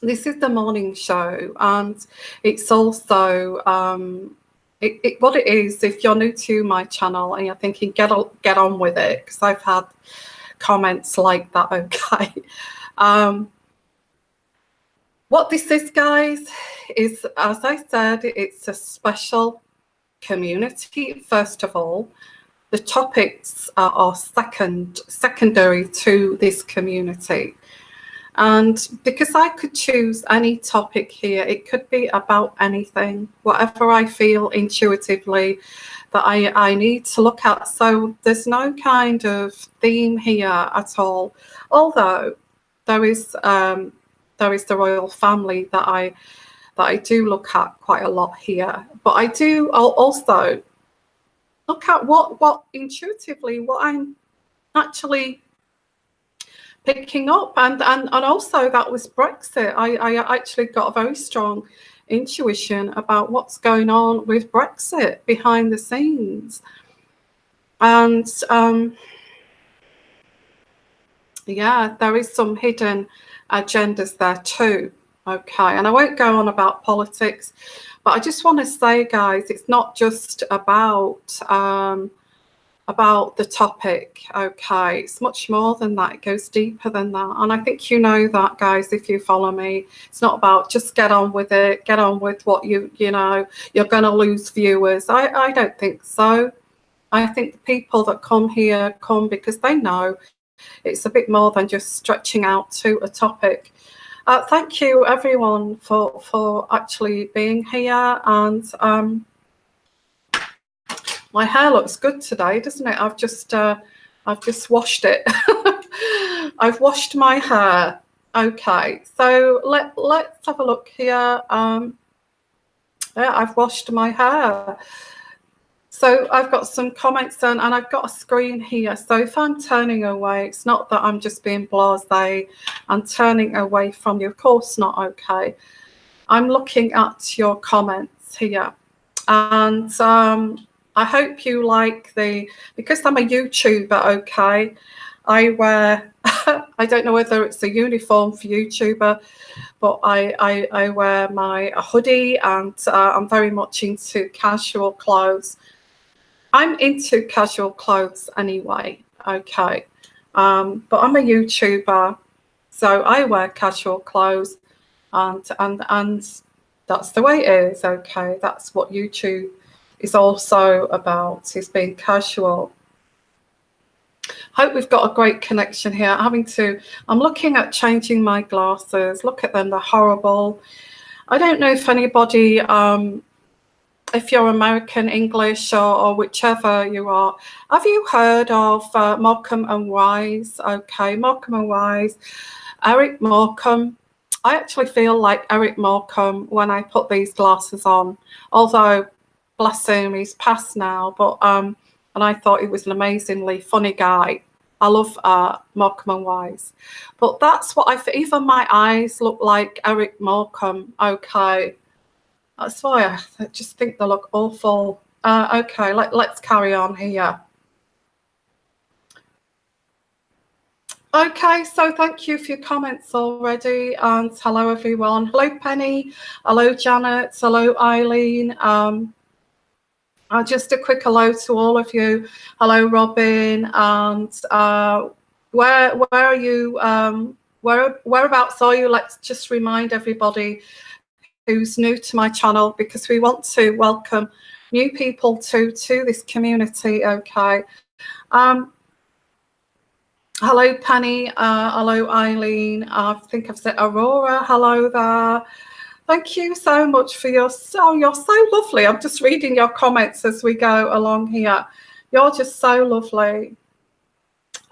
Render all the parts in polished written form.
this is the morning show, and it's also what it is. If you're new to my channel and you're thinking get on with it, because I've had comments like that. Okay, what this is, guys, is, as I said, it's a special community. First of all, the topics are secondary to this community. And because I could choose any topic here, it could be about anything, whatever I feel intuitively that I need to look at. So there's no kind of theme here at all. Although there is the royal family that I do look at quite a lot here. But I do also look at what intuitively what I'm actually picking up, and also that was Brexit. I actually got a very strong intuition about what's going on with Brexit behind the scenes, and yeah, there is some hidden agendas there too. Okay, and I won't go on about politics, but I just want to say, guys, it's not just about the topic. Okay, it's much more than that. It goes deeper than that, and I think you know that, guys, if you follow me. It's not about just get on with it, get on with what you know you're going to lose viewers. I don't think so. I think the people that come here come because they know it's a bit more than just stretching out to a topic. Thank you everyone for actually being here, and my hair looks good today, doesn't it? I've just washed it. I've washed my hair. Okay, so let's have a look here. Yeah, I've washed my hair. So I've got some comments and I've got a screen here. So if I'm turning away, it's not that I'm just being blasé and turning away from you. Of course not. Okay, I'm looking at your comments here, and I hope you like because I'm a YouTuber, okay, I wear, I don't know whether it's a uniform for YouTuber, but I wear my hoodie, and I'm very much into casual clothes. I'm into casual clothes anyway, okay, but I'm a YouTuber, so I wear casual clothes, and that's the way it is, okay. That's what YouTube is also about, is being casual. Hope we've got a great connection here. I'm looking at changing my glasses. Look at them, they're horrible. I don't know if anybody, if you're American English or whichever you are, have you heard of Morecambe and Wise? Okay, Morecambe and Wise, Eric Morecambe. I actually feel like Eric Morecambe when I put these glasses on, although bless him, he's passed now, but and I thought he was an amazingly funny guy. I love Morecambe and Wise, but that's what even my eyes look like Eric Morecambe. Okay, that's why I just think they look awful. Okay, let's carry on here. Okay, so thank you for your comments already, and hello everyone. Hello Penny, hello Janet, hello Eileen. Just a quick hello to all of you. Hello Robin, and where are you? Whereabouts are you? Let's just remind everybody who's new to my channel, because we want to welcome new people to this community. Okay. Hello Penny, hello Eileen, I think I've said Aurora, hello there. Thank you so much for you're so lovely. I'm just reading your comments as we go along here. You're just so lovely.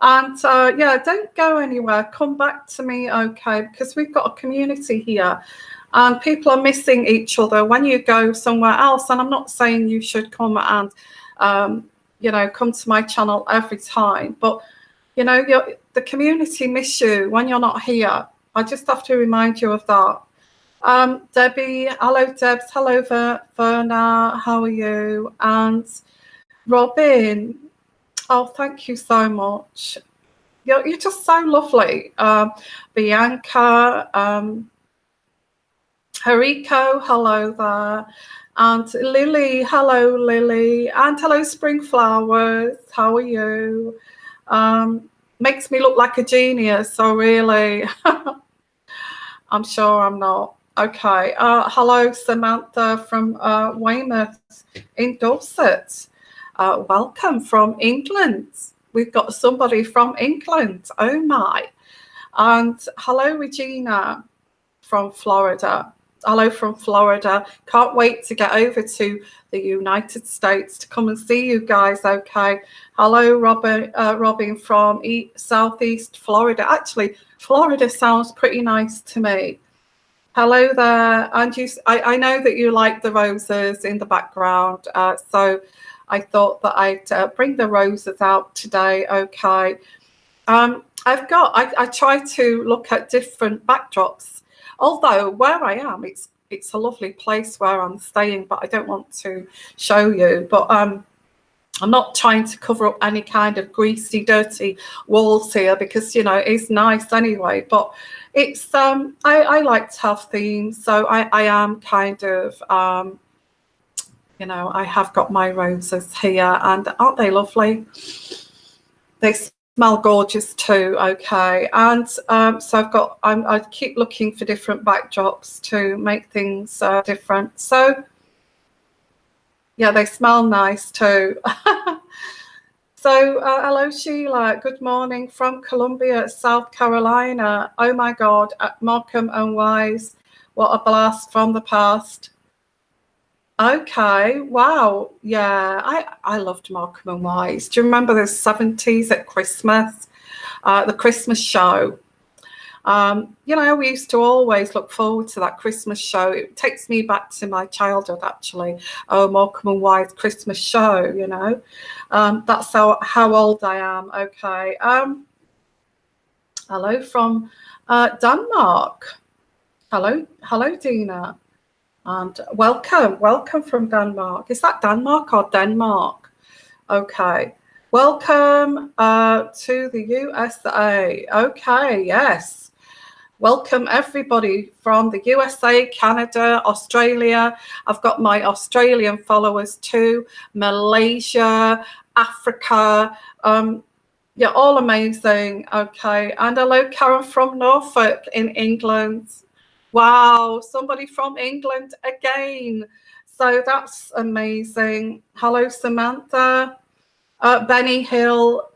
And yeah, don't go anywhere, come back to me, okay, because we've got a community here and people are missing each other when you go somewhere else. And I'm not saying you should come and you know, come to my channel every time, but you know, the community miss you when you're not here. I just have to remind you of that. Debbie, hello Debs, hello Verna, how are you? And Robin, oh, thank you so much. You're just so lovely. Bianca, Hariko, hello there. And Lily, hello Lily. And hello Spring Flowers, how are you? Makes me look like a genius, so really, I'm sure I'm not. Okay, hello Samantha from Weymouth in Dorset. Welcome from England. We've got somebody from England, oh my. And hello Regina from Florida. Hello from Florida. Can't wait to get over to the United States to come and see you guys. Okay. Hello, Robin from Southeast Florida. Actually, Florida sounds pretty nice to me. Hello there. And I know that you like the roses in the background. So I thought that I'd bring the roses out today. Okay. I try to look at different backdrops. Although where I am, it's a lovely place where I'm staying, but I don't want to show you. But I'm not trying to cover up any kind of greasy, dirty walls here because, you know, it's nice anyway. But it's I like to have themes, so I am kind of you know, I have got my roses here, and aren't they lovely? They smell gorgeous too. Okay, and so I keep looking for different backdrops to make things different. So yeah, they smell nice too. So hello Sheila, good morning from Columbia, South Carolina. Oh my God, Markham and Wise, what a blast from the past. Okay, wow, yeah, I loved Markham and Wise. Do you remember the 70s at Christmas, the Christmas show? You know, we used to always look forward to that Christmas show. It takes me back to my childhood, actually. Oh, Markham and Wise Christmas show, you know. That's how old I am. Okay. Hello from Denmark. Hello, Dina. And welcome from Denmark. Is that Denmark or Denmark? Okay. Welcome to the USA. Okay, yes. Welcome everybody from the USA, Canada, Australia. I've got my Australian followers too. Malaysia, Africa. Yeah, all amazing. Okay. And hello, Karen from Norfolk in England. Wow, somebody from England again. So that's amazing. Hello, Samantha. Benny Hill,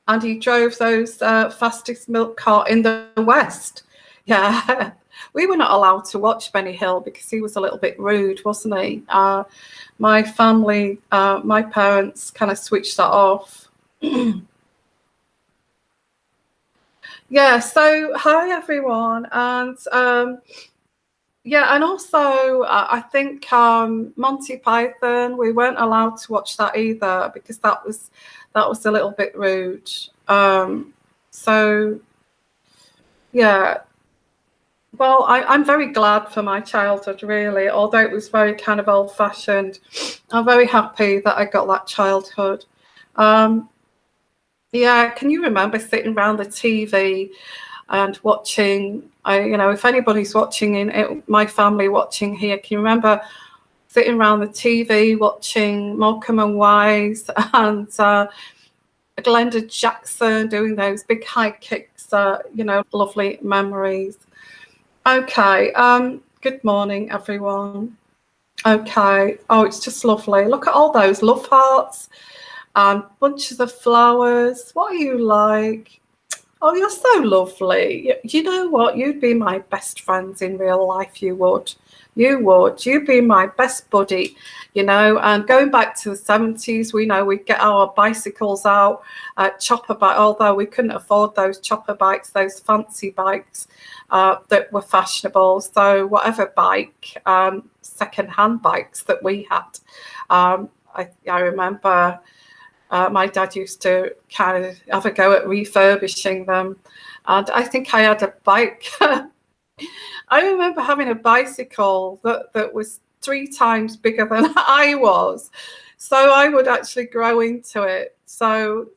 and he drove those fastest milk cart in the West. Yeah, we were not allowed to watch Benny Hill because he was a little bit rude, wasn't he? My family, my parents kind of switched that off. Yeah, so hi everyone. And yeah, and also I think Monty Python, we weren't allowed to watch that either because that was a little bit rude. So yeah, well, I'm very glad for my childhood, really, although it was very kind of old-fashioned. I'm very happy that I got that childhood. Yeah, can you remember sitting around the TV and watching? You know, if anybody's watching my family watching here, can you remember sitting around the TV watching Malcolm and Wise and Glenda Jackson doing those big high kicks? You know, lovely memories. Okay, good morning, everyone. Okay, oh, it's just lovely. Look at all those love hearts and bunches of flowers. What are you like? Oh, you're so lovely. You know what? You'd be my best friends in real life. You would. You would. You'd be my best buddy, you know. And going back to the 70s, we know we'd get our bicycles out, chopper bike, although we couldn't afford those chopper bikes, those fancy bikes that were fashionable. So whatever bike, second-hand bikes that we had, I remember my dad used to kind of have a go at refurbishing them. And I think I had a bike. I remember having a bicycle that was 3 times bigger than I was. So I would actually grow into it. So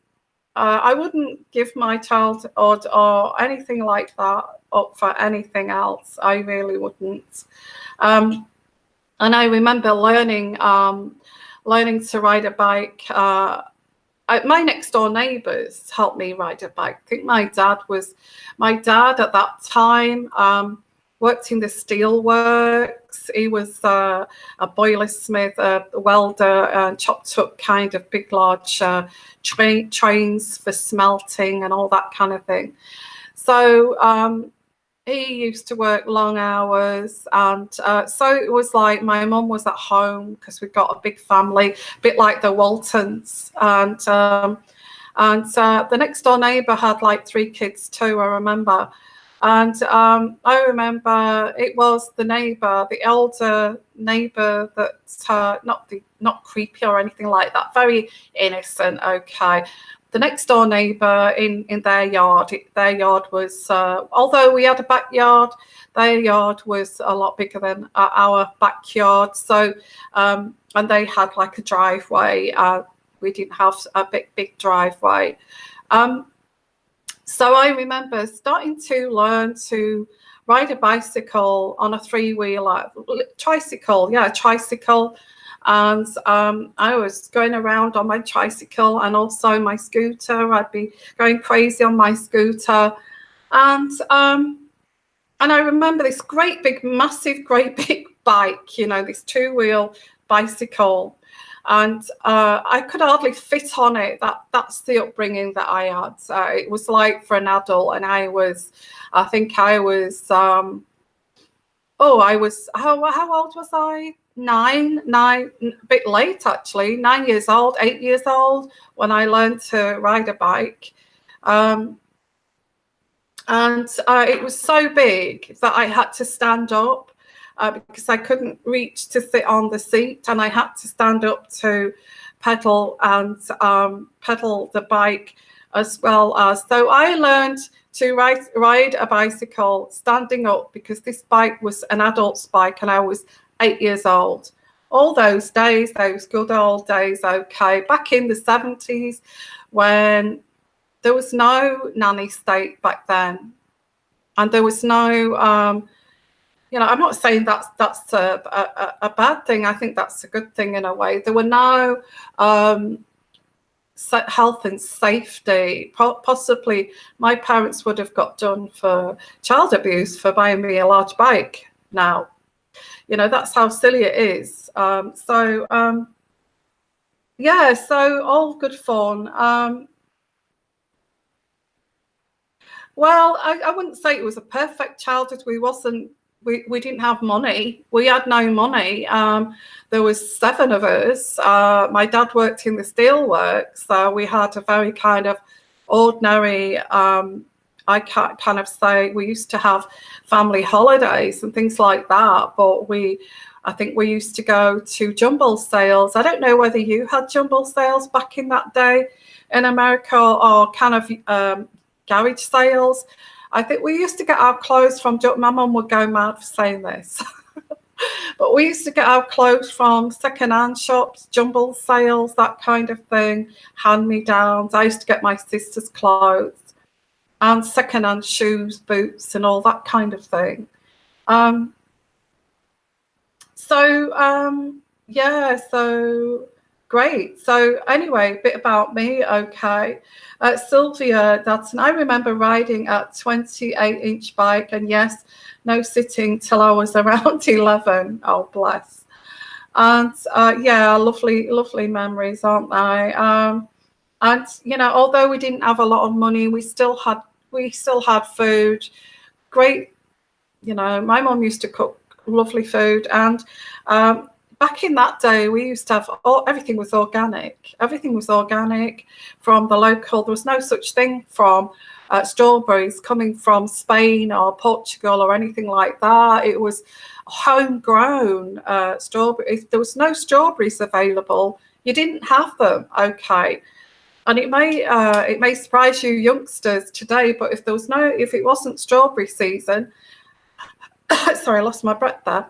I wouldn't give my childhood or anything like that up for anything else. I really wouldn't. And I remember learning to ride a bike. My next door neighbours helped me ride a bike. I think my dad at that time worked in the steel works. He was a boiler smith, a welder, chopped up kind of big, large trains for smelting and all that kind of thing. So he used to work long hours, and so it was like my mum was at home because we've got a big family, a bit like the Waltons, and the next door neighbour had like 3 kids too, I remember. And I remember it was the elder neighbour that not creepy or anything like that, very innocent. Okay. The next door neighbour in their yard was, although we had a backyard, their yard was a lot bigger than our backyard. So, and they had like a driveway. We didn't have a big driveway. So I remember starting to learn to ride a bicycle on a 3-wheeler, tricycle. And I was going around on my tricycle and also my scooter. I'd be going crazy on my scooter. And I remember this great big bike, this 2-wheel bicycle. And I could hardly fit on it. That's the upbringing that I had. It was like for an adult, and I think I was how old was I? 9, a bit late actually, 9 years old, 8 years old when I learned to ride a bike. And it was so big that I had to stand up because I couldn't reach to sit on the seat, and I had to stand up to pedal the bike as well as. So I learned to ride a bicycle standing up because this bike was an adult's bike and I was 8 years old. All those days, those good old days, okay, back in the 70s when there was no nanny state back then, and there was no, I'm not saying that's a bad thing. I think that's a good thing in a way. There were no health and safety. Possibly my parents would have got done for child abuse for buying me a large bike now. That's how silly it is. So all good fun. Well, I wouldn't say it was a perfect childhood. We didn't have money. We had no money. There was 7 of us. My dad worked in the steelworks. So we had a very kind of ordinary, I can't kind of say, we used to have family holidays and things like that, but I think we used to go to jumble sales. I don't know whether you had jumble sales back in that day in America or kind of garage sales. I think we used to get our clothes from, my mum would go mad for saying this, but we used to get our clothes from second-hand shops, jumble sales, that kind of thing, hand-me-downs. I used to get my sister's clothes and second-hand shoes, boots, and all that kind of thing. So great. So anyway, a bit about me, okay. Sylvia Dutton, I remember riding a 28-inch bike, and yes, no sitting till I was around 11. Oh, bless. And lovely memories, aren't they? And although we didn't have a lot of money, we still had food. Great, my mum used to cook lovely food, and back in that day, we used to have everything was organic. Everything was organic from the local. There was no such thing from strawberries coming from Spain or Portugal or anything like that. It was homegrown strawberry. If there was no strawberries available, you didn't have them. Okay. And it may surprise you youngsters today, but if it wasn't strawberry season, sorry, I lost my breath there.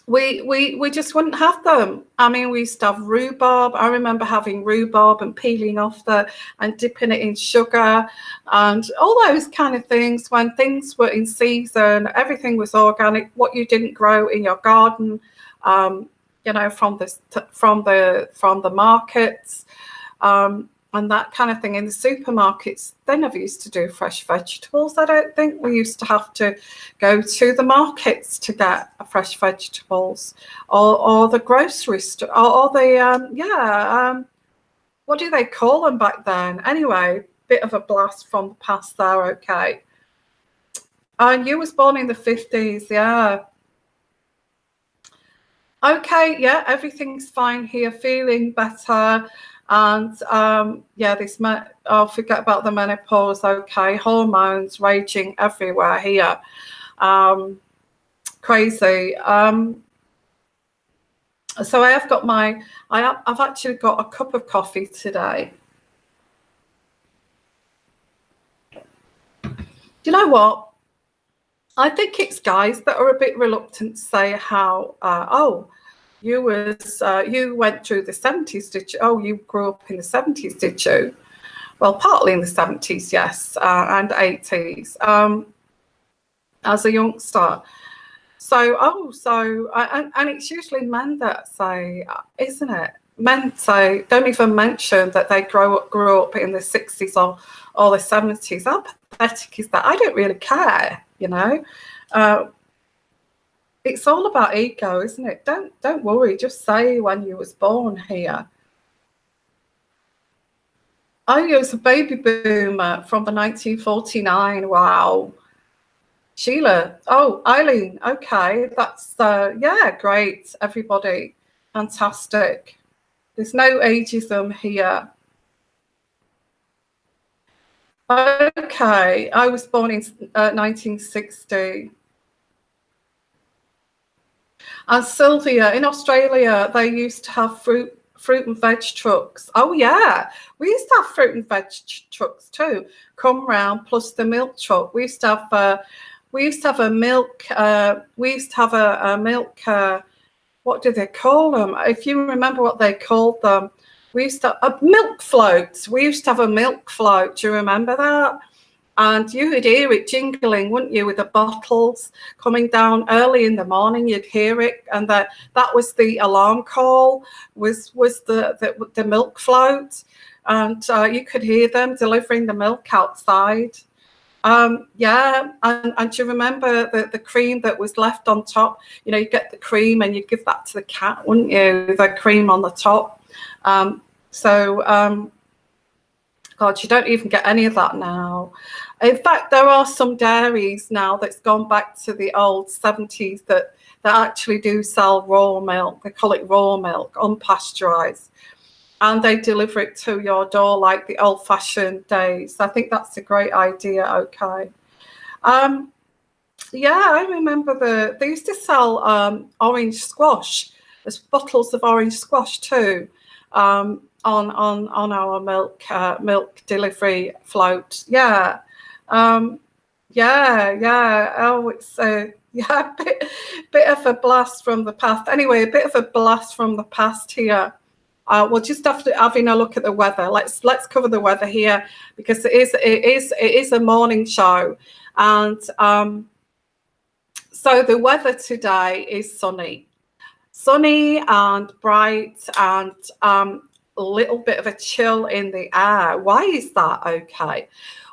we just wouldn't have them. I mean, we used to have rhubarb. I remember having rhubarb and peeling off and dipping it in sugar and all those kind of things. When things were in season, everything was organic. What you didn't grow in your garden, you know, from the markets. And that kind of thing. In the supermarkets, they never used to do fresh vegetables. I don't think we used to have to go to the markets to get fresh vegetables, or the grocery store, or the what do they call them back then? Anyway, bit of a blast from the past there. Okay, and you was born in the 50s, yeah. Okay, yeah, everything's fine here, feeling better. And yeah, I'll forget about the menopause. Okay, hormones raging everywhere here. Crazy. So I have got I've actually got a cup of coffee today. Do you know what? I think it's guys that are a bit reluctant to say how, oh, you went through the 70s, did you? Oh, you grew up in the 70s, did you? Well, partly in the 70s, yes, and 80s, as a youngster. So, and it's usually men that say, isn't it? Men say, don't even mention that they grew up in the 60s or the 70s. How pathetic is that? I don't really care, you know. It's all about ego, isn't it? Don't worry. Just say when you was born here. Oh, you was a baby boomer from the 1949. Wow. Sheila. Oh, Eileen. Okay. That's, yeah, great. Everybody. Fantastic. There's no ageism here. Okay. I was born in 1960. And Sylvia, in Australia, they used to have fruit and veg trucks. Oh yeah, we used to have fruit and veg trucks too. Come round, plus the milk truck. We used to have a milk. We used to have a milk. What do they call them? If you remember what they called them, we used to have a milk float. We used to have a milk float. Do you remember that? And you would hear it jingling, wouldn't you, with the bottles coming down early in the morning. You'd hear it, and that was the alarm call. Was the milk float, and you could hear them delivering the milk outside. Yeah, and do you remember the cream that was left on top? You know, you get the cream and you give that to the cat, wouldn't you? The cream on the top. God, you don't even get any of that now. In fact, there are some dairies now that's gone back to the old 70s that actually do sell raw milk. They call it raw milk, unpasteurized. And they deliver it to your door like the old-fashioned days. I think that's a great idea, okay. Yeah, I remember they used to sell orange squash. There's bottles of orange squash too. On our milk delivery float. Yeah. Yeah. Oh, it's yeah, bit of a blast from the past. Anyway, a bit of a blast from the past here. We'll just after having a look at the weather. Let's cover the weather here, because it is a morning show, and so the weather today is sunny and bright, and a little bit of a chill in the air. Why is that? Okay,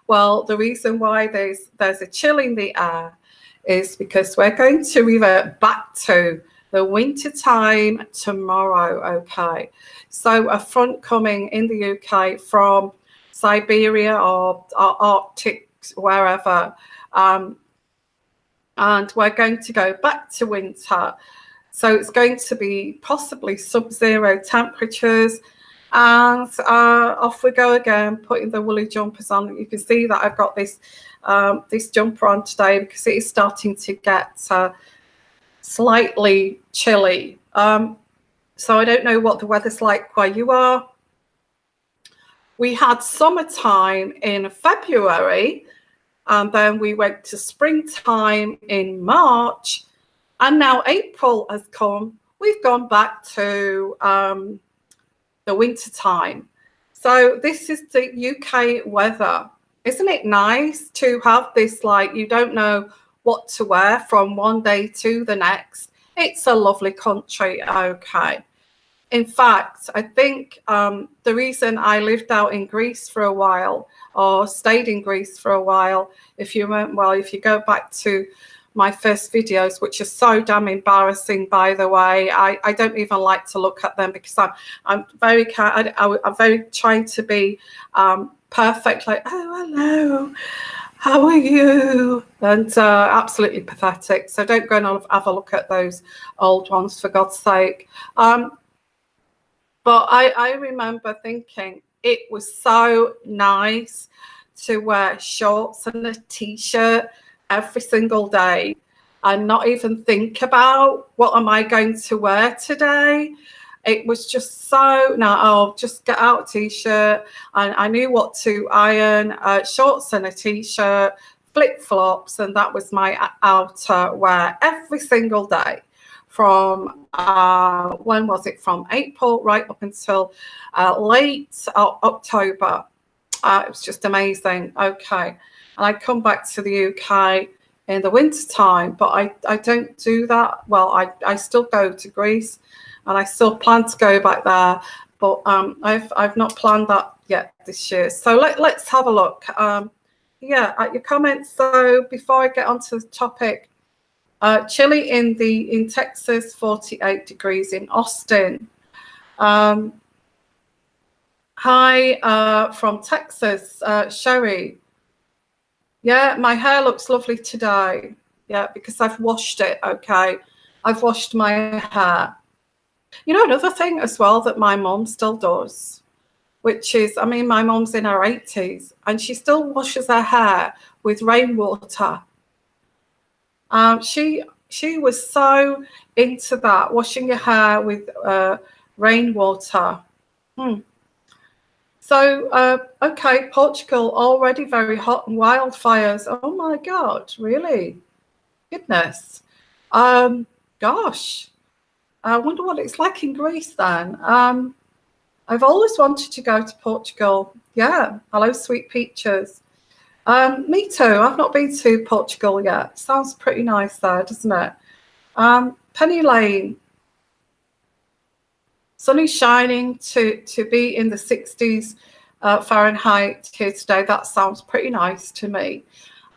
well, the reason why there's a chill in the air is because we're going to revert back to the winter time tomorrow. Okay, so a front coming in the UK from Siberia or Arctic, wherever, and we're going to go back to winter. So it's going to be possibly sub-zero temperatures, and off we go again, putting the woolly jumpers on. You can see that I've got this this jumper on today because it is starting to get slightly chilly. So I don't know what the weather's like where you are. We had summertime in February, and then we went to springtime in March, And now April has come. We've gone back to the winter time. So this is the UK weather. Isn't it nice to have this, like, you don't know what to wear from one day to the next? It's a lovely country, okay. In fact, I think the reason I lived out in Greece for a while, or stayed in Greece for a while, if you go back to my first videos, which are so damn embarrassing, by the way, I don't even like to look at them, because I'm very trying to be perfect, like, oh, hello, how are you? And absolutely pathetic. So don't go and have a look at those old ones, for God's sake. But I remember thinking it was so nice to wear shorts and a t-shirt every single day and not even think about what am I going to wear today. It was just so, just get out a t-shirt. And I knew what to iron, shorts and a t-shirt, flip-flops, and that was my outer wear every single day. From when was it? From April right up until late October. It was just amazing. Okay, and I come back to the UK in the winter time, but I don't do that. Well, I still go to Greece, and I still plan to go back there, but I've not planned that yet this year. So let's have a look. Yeah, at your comments. So before I get onto the topic. Chilly in Texas, 48 degrees in Austin. Hi from Texas, Sherry. Yeah, my hair looks lovely today. Yeah, because I've washed it, okay. I've washed my hair. You know, another thing as well that my mom still does, which is, I mean, my mom's in her 80s and she still washes her hair with rainwater. She was so into that, washing your hair with rainwater. So, okay, Portugal, already very hot and wildfires. Oh my God, really? Goodness. Gosh, I wonder what it's like in Greece then. I've always wanted to go to Portugal. Yeah, hello, sweet peaches. Me too. I've not been to Portugal yet. Sounds pretty nice there, doesn't it? Penny Lane. Sun is shining to be in the 60s Fahrenheit here today. That sounds pretty nice to me.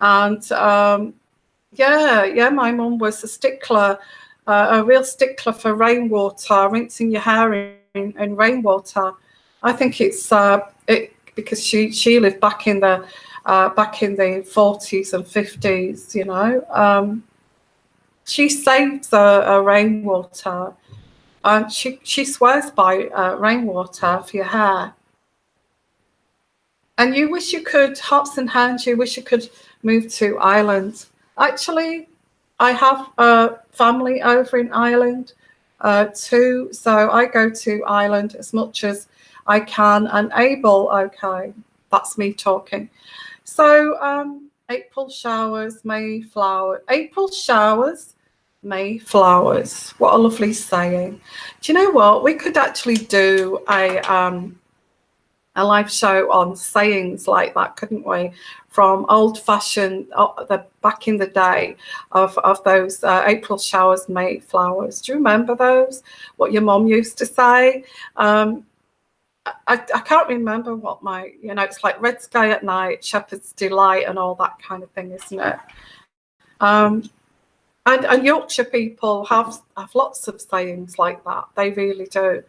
And yeah, my mum was a stickler, a real stickler for rainwater, rinsing your hair in rainwater. I think it's because she lived back in the 40s and 50s, you know. She saves rainwater, and she swears by rainwater for your hair. And you wish you could, hearts and hands, you wish you could move to Ireland. Actually, I have a family over in Ireland too, so I go to Ireland as much as I can and able. Okay, that's me talking. So April showers, May flowers. April showers, May flowers. What a lovely saying. Do you know what? We could actually do a live show on sayings like that, couldn't we? From old-fashioned, back in the day of those April showers, May flowers. Do you remember those? What your mom used to say? I can't remember what it's like Red Sky at Night, Shepherd's Delight, and all that kind of thing, isn't it? And Yorkshire people have lots of sayings like that. They really do.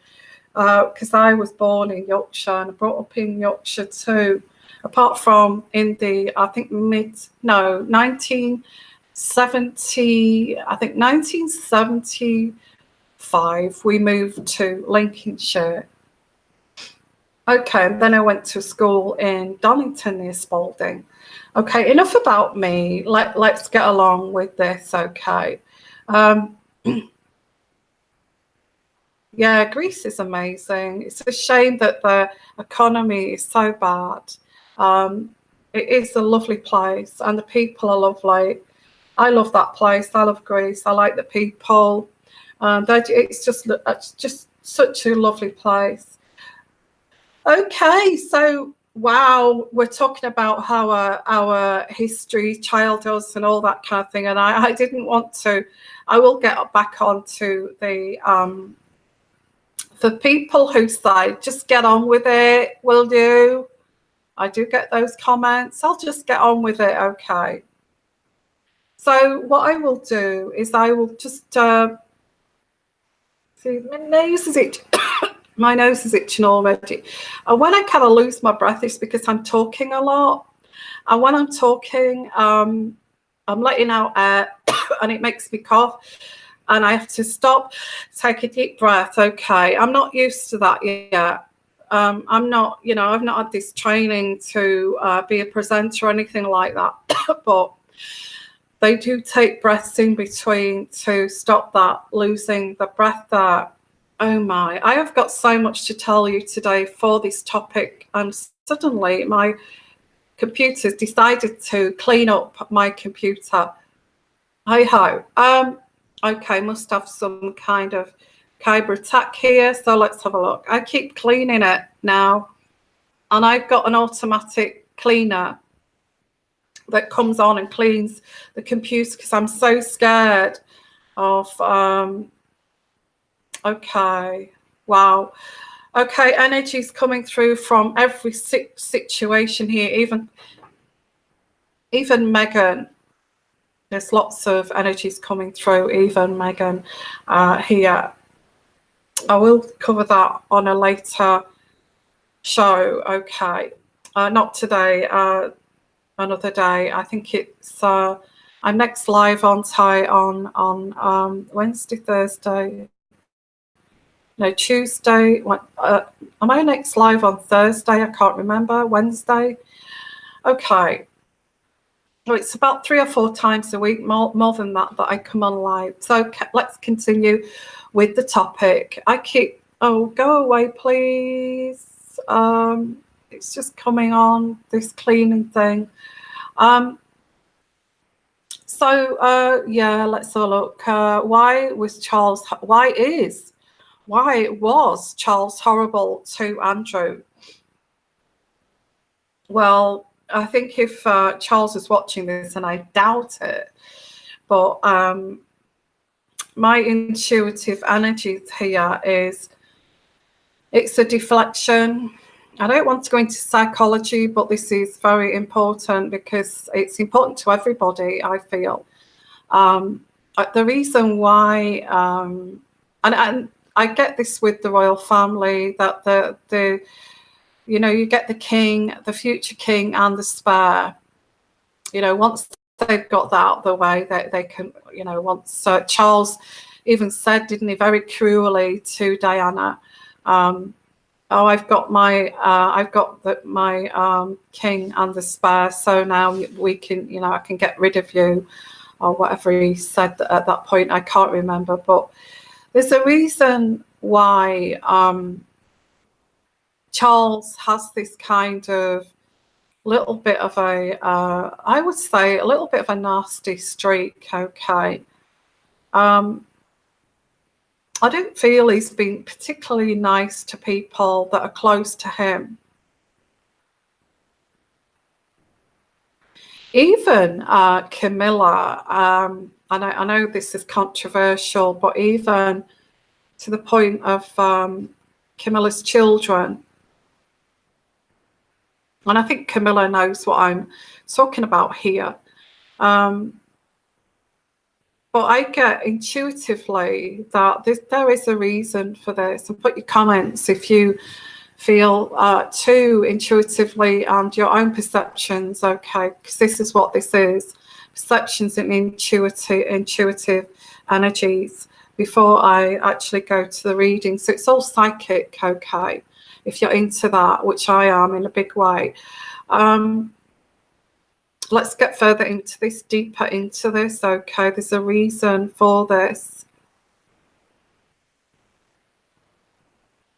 Because I was born in Yorkshire and brought up in Yorkshire too. Apart from in the, I think 1970, I think 1975, we moved to Lincolnshire. Okay, and then I went to school in Donington near Spalding. Okay, enough about me. Let's get along with this, okay. Yeah, Greece is amazing. It's a shame that the economy is so bad. It is a lovely place and the people are lovely. I love that place. I love Greece. I like the people. It's just such a lovely place. Okay, so wow, we're talking about how our history, childhoods, and all that kind of thing. And I didn't want to. I will get back onto the for people who say just get on with it. Will you? I do get those comments. I'll just get on with it. Okay. So what I will do is I will just see, my nose is itching. My nose is itching already. And when I kind of lose my breath, it's because I'm talking a lot. And when I'm talking, I'm letting out air and it makes me cough. And I have to stop, take a deep breath. Okay, I'm not used to that yet. I'm not, I've not had this training to be a presenter or anything like that. But they do take breaths in between to stop that losing the breath there. Oh my, I have got so much to tell you today for this topic, and suddenly my computer's decided to clean up my computer. Hey ho. Okay, must have some kind of cyber attack here, so let's have a look. I keep cleaning it now, and I've got an automatic cleaner that comes on and cleans the computer because I'm so scared of okay, wow. Okay, energy's coming through from every situation here, even Meghan. There's lots of energies coming through, even Meghan here. I will cover that on a later show. Okay, not today, another day. I think it's I'm next live on Wednesday, Thursday. No, Tuesday. Am I next live on Thursday? I can't remember. Wednesday. Okay. Well, it's about 3 or 4 times a week, more than that I come on live. So let's continue with the topic. Oh, go away, please. It's just coming on, this cleaning thing. Yeah, let's have a look. Why was Charles horrible to Andrew? Well, I think if Charles is watching this, and I doubt it, but my intuitive energy here is it's a deflection. I don't want to go into psychology, but this is very important because it's important to everybody, I feel. The reason why, and I get this with the royal family, that you get the king, the future king, and the spare. Once they've got that out of the way, they can, once Charles even said, didn't he, very cruelly to Diana, I've got my king and the spare, so now we can, I can get rid of you, or whatever he said at that point. I can't remember, but there's a reason why Charles has this kind of little bit of I would say a little bit of a nasty streak. Okay. I don't feel he's been particularly nice to people that are close to him. Even Camilla, and I know this is controversial, but even to the point of Camilla's children, and I think Camilla knows what I'm talking about here. But I get intuitively that there is a reason for this. And put your comments if you feel too intuitively and your own perceptions, okay, because this is what this is. Perceptions and intuitive energies before I actually go to the reading. So it's all psychic, okay, if you're into that, which I am in a big way. Let's get further into this, deeper into this. Okay, there's a reason for this.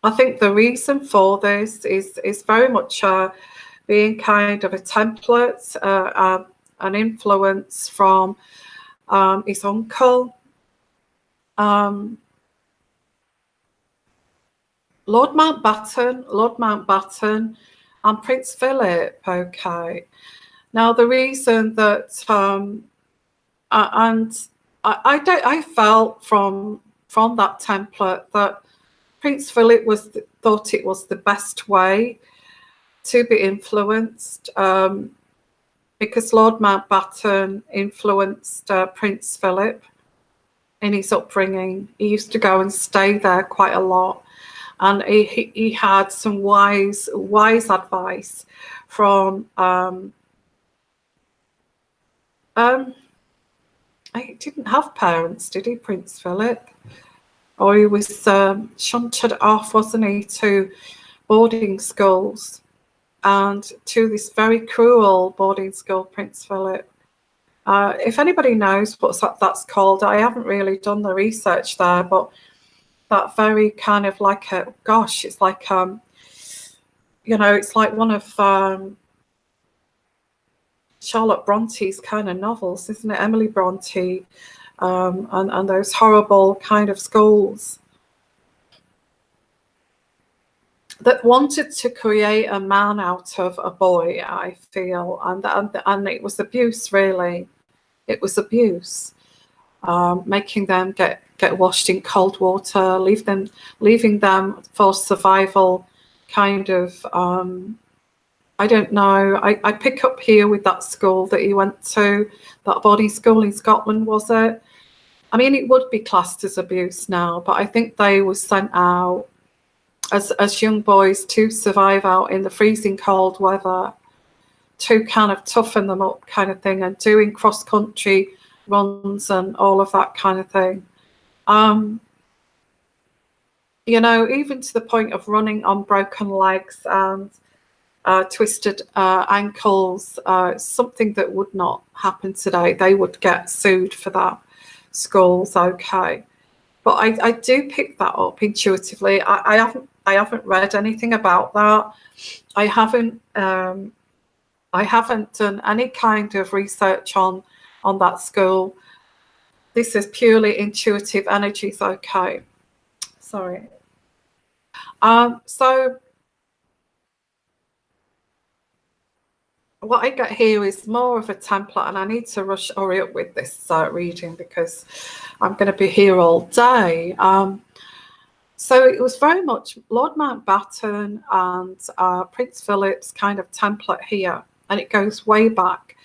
I think the reason for this is very much being kind of a template, an influence from his uncle, Lord Mountbatten, and Prince Philip. Okay. Now the reason that I felt from that template that Prince Philip thought it was the best way to be influenced, because Lord Mountbatten influenced Prince Philip in his upbringing. He used to go and stay there quite a lot, and he had some wise advice from he didn't have parents, did he, Prince Philip? Or he was shunted off, wasn't he, to boarding schools, and to this very cruel boarding school, Prince Philip. If anybody knows what that's called, I haven't really done the research there, but that very kind of like a, gosh, it's like, it's like one of Charlotte Bronte's kind of novels, isn't it? Emily Bronte, and those horrible kind of schools that wanted to create a man out of a boy, I feel, and it was abuse, really. It was abuse, making them get washed in cold water, leaving them for survival, kind of. I don't know. I pick up here with that school that he went to, that boarding school in Scotland, was it? I mean, it would be classed as abuse now, but I think they were sent out as young boys to survive out in the freezing cold weather, to kind of toughen them up, kind of thing, and doing cross-country runs and all of that kind of thing. Even to the point of running on broken legs and twisted ankles, something that would not happen today. They would get sued for that, schools. Okay. But I do pick that up intuitively. I haven't read anything about that. I haven't done any kind of research on that school. This is purely intuitive energies. Okay. Sorry. So what I get here is more of a template, and I need to hurry up with this reading because I'm going to be here all day. So it was very much Lord Mountbatten and Prince Philip's kind of template here, and it goes way back.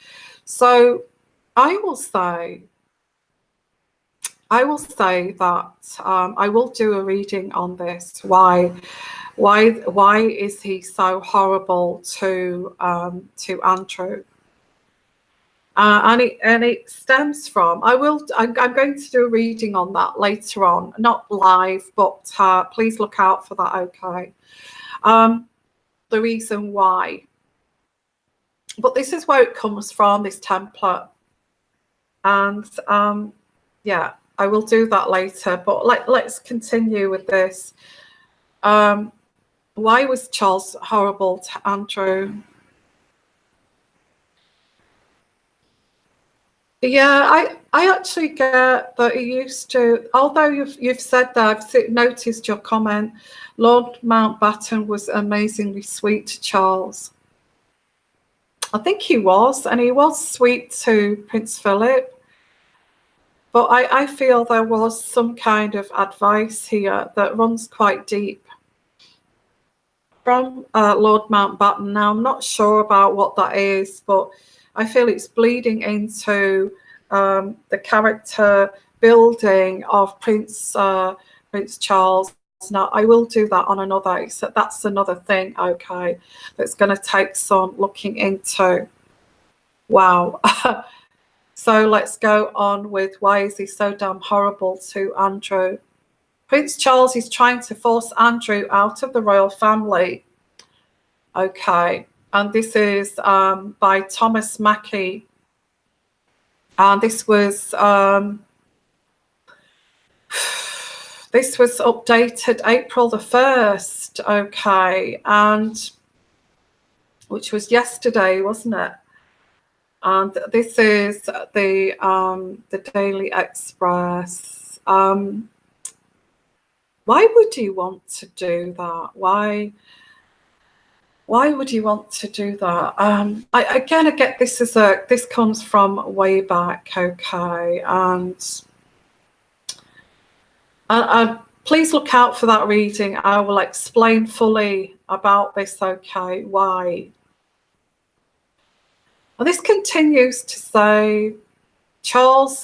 So I will say that I will do a reading on this. Why is he so horrible to Andrew? And it stems from, I'm going to do a reading on that later on, not live, but please look out for that. Okay. The reason why, but this is where it comes from, this template, and yeah, I will do that later. But let's continue with this. Why was Charles horrible to Andrew? Yeah, I actually get that he used to, although you've said that, I've noticed your comment, Lord Mountbatten was amazingly sweet to Charles. I think he was, and he was sweet to Prince Philip. But I feel there was some kind of advice here that runs quite deep from Lord Mountbatten. Now, I'm not sure about what that is, but I feel it's bleeding into the character building of Prince Charles. Now, I will do that on another. So that's another thing, okay, that's going to take some looking into. Wow. So let's go on with why is he so damn horrible to Andrew? Prince Charles is trying to force Andrew out of the royal family. Okay. And this is by Thomas Mackey. And this was updated April the 1st. Okay. And which was yesterday, wasn't it? And this is the Daily Express. Why would you want to do that? Why would you want to do that? I get this this comes from way back, okay, and please look out for that reading. I will explain fully about this, okay, why. And this continues to say, Charles,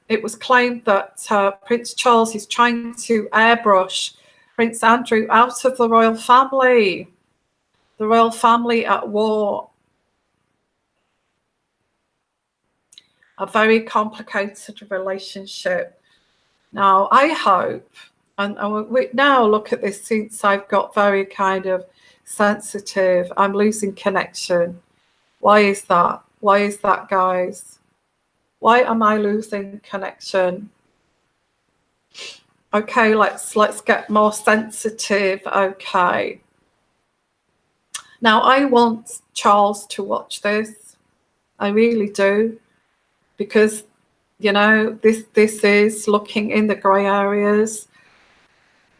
it was claimed that Prince Charles is trying to airbrush Prince Andrew out of the royal family. The royal family at war. A very complicated relationship. Now, I hope, and we now look at this since I've got very kind of sensitive, I'm losing connection. Why is that? Why is that, guys? Why am I losing connection? Okay, let's get more sensitive. Okay. Now, I want Charles to watch this. I really do. Because, you know, this is looking in the grey areas.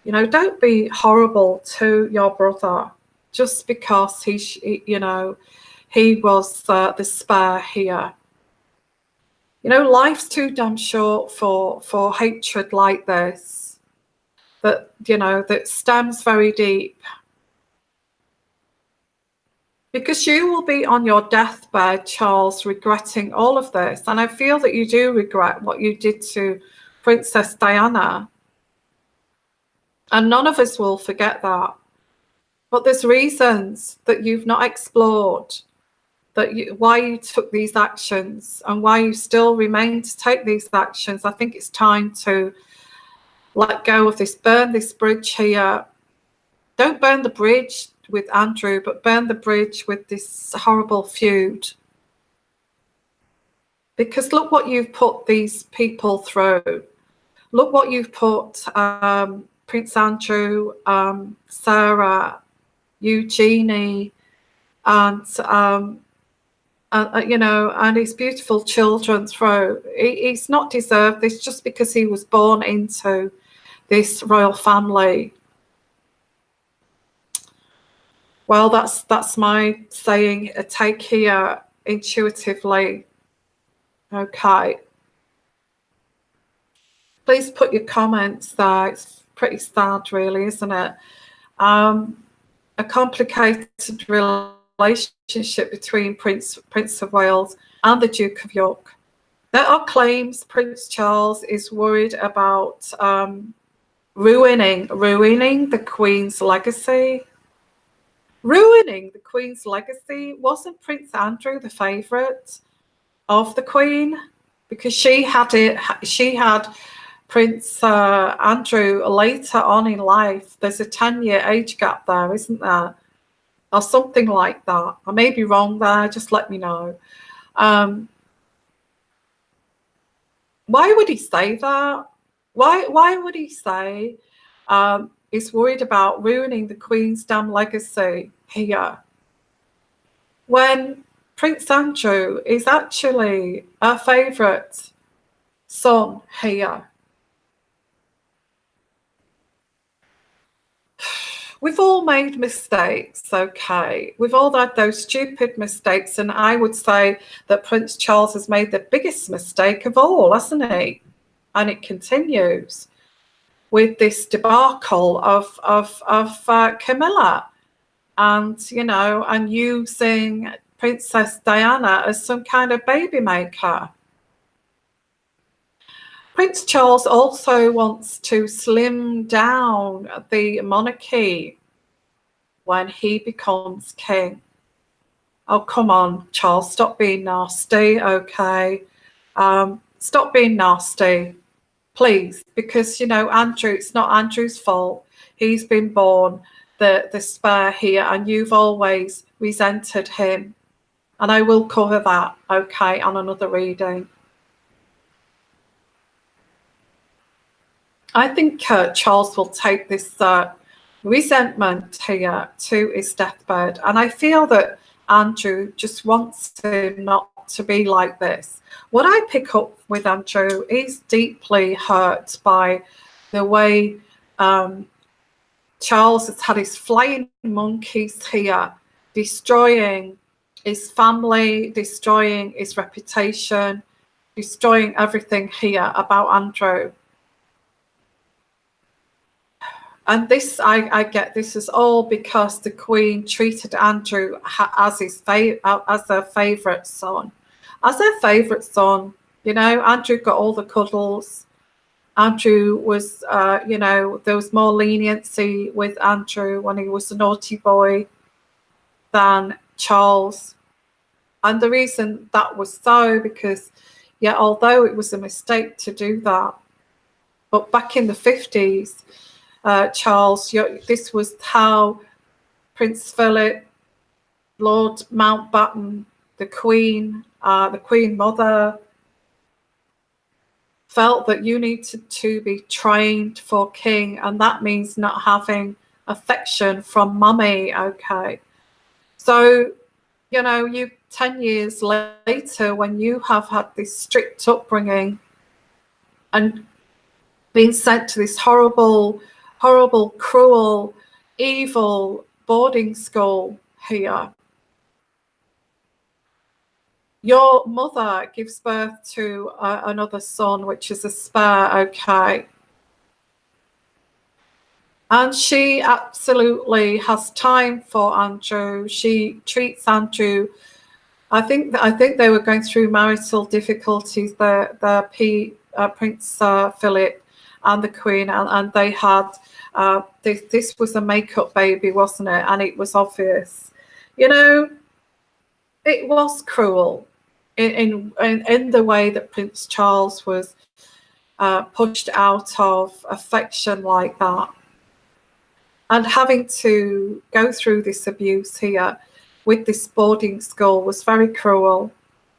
You know, don't be horrible to your brother just because he was the spare here. You know, life's too damn short for hatred like this, that, you know, that stems very deep. Because you will be on your deathbed, Charles, regretting all of this. And I feel that you do regret what you did to Princess Diana. And none of us will forget that. But there's reasons that you've not explored, why you took these actions and why you still remain to take these actions. I think it's time to let go of this, burn this bridge here. Don't burn the bridge with Andrew, but burn the bridge with this horrible feud. Because look what you've put these people through. Look what you've put Prince Andrew, Sarah, Eugenie, and you know, and his beautiful children through. He's not deserved this just because he was born into this royal family. Well, that's my saying, a take here intuitively. Okay. Please put your comments there. It's pretty sad, really, isn't it? A complicated relationship between Prince of Wales and the Duke of York. There are claims Prince Charles is worried about ruining the Queen's legacy. Ruining the Queen's legacy. Wasn't Prince Andrew the favourite of the Queen? Because she had Prince Andrew later on in life. There's a 10-year age gap there, isn't there? Or something like that. I may be wrong there, just let me know. Why would he say that? Why would he say he's worried about ruining the Queen's damn legacy here, when Prince Andrew is actually our favourite son here? We've all made mistakes, okay? We've all had those stupid mistakes, and I would say that Prince Charles has made the biggest mistake of all, hasn't he? And it continues with this debacle of Camilla, and, you know, and using Princess Diana as some kind of baby maker. Prince Charles also wants to slim down the monarchy when he becomes king. Oh, come on, Charles, stop being nasty, okay? Stop being nasty, please, because, you know, Andrew, it's not Andrew's fault. He's been born the spare here, and you've always resented him. And I will cover that, okay, on another reading. I think Charles will take this resentment here to his deathbed. And I feel that Andrew just wants him not to be like this. What I pick up with Andrew is deeply hurt by the way Charles has had his flying monkeys here, destroying his family, destroying his reputation, destroying everything here about Andrew. And this, I get this is all because the Queen treated Andrew as their favourite son. As their favourite son, you know, Andrew got all the cuddles. Andrew was, you know, there was more leniency with Andrew when he was a naughty boy than Charles. And the reason that was so, because, yeah, although it was a mistake to do that, but back in the 50s, Charles, this was how Prince Philip, Lord Mountbatten, the Queen Mother, felt that you needed to be trained for king, and that means not having affection from mummy. Okay, so you know, you 10 years later, when you have had this strict upbringing and been sent to this horrible, cruel, evil boarding school here, your mother gives birth to another son, which is a spare, okay, and she absolutely has time for Andrew. She treats Andrew. I think they were going through marital difficulties. Prince Philip and the Queen, and they had this was a make-up baby, wasn't it? And it was obvious, you know, it was cruel in the way that Prince Charles was pushed out of affection like that, and having to go through this abuse here with this boarding school was very cruel.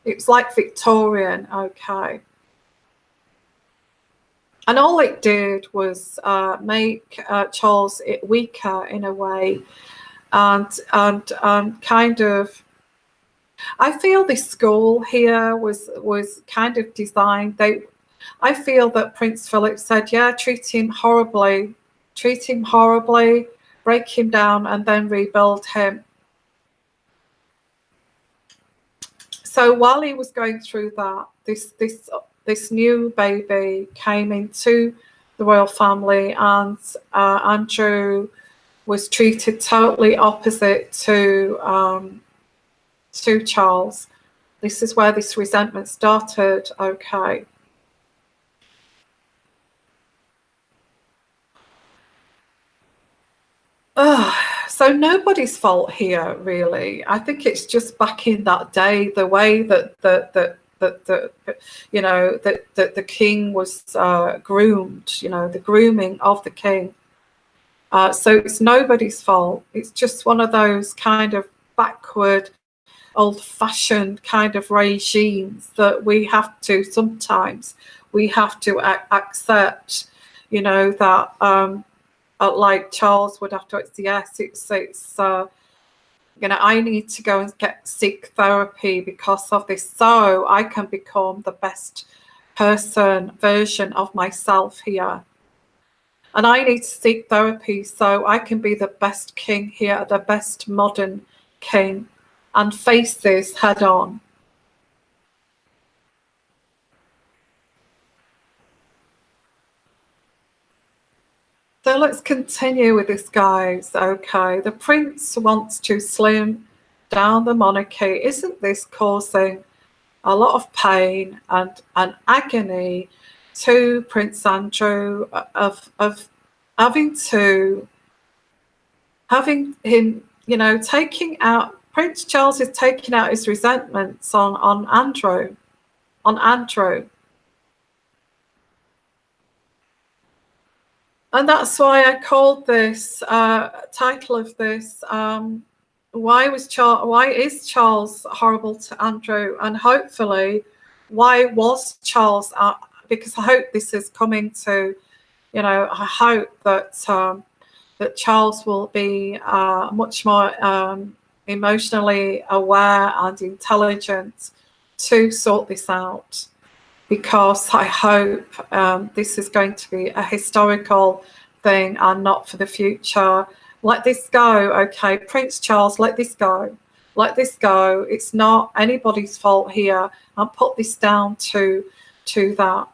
It was like Victorian, okay. And all it did was make Charles weaker in a way, and kind of, I feel this school here was kind of designed. I feel that Prince Philip said, yeah, treat him horribly, break him down, and then rebuild him. So while he was going through that, this new baby came into the royal family, and Andrew was treated totally opposite to Charles. This is where this resentment started, okay. So nobody's fault here, really. I think it's just back in that day, the way that you know, that the king was groomed, you know, the grooming of the king. So it's nobody's fault. It's just one of those kind of backward, old-fashioned kind of regimes that we have to sometimes accept, you know, that like Charles would have to. Yes, it's you know, I need to go and seek therapy because of this, so I can become the best version of myself here. And I need to seek therapy so I can be the best king here, the best modern king, and face this head on. So let's continue with this, guys. Okay, the prince wants to slim down the monarchy. Isn't this causing a lot of pain and agony to Prince Andrew, of having him, you know, taking out, Prince Charles is taking out his resentments on Andrew. And that's why I called this title of this, why is Charles horrible to Andrew? And hopefully, why was Charles, because I hope this is coming to, you know, I hope that that Charles will be much more emotionally aware and intelligent to sort this out, because I hope this is going to be a historical thing and not for the future. Let this go, okay? Prince Charles, let this go. Let this go. It's not anybody's fault here. I'll put this down to that.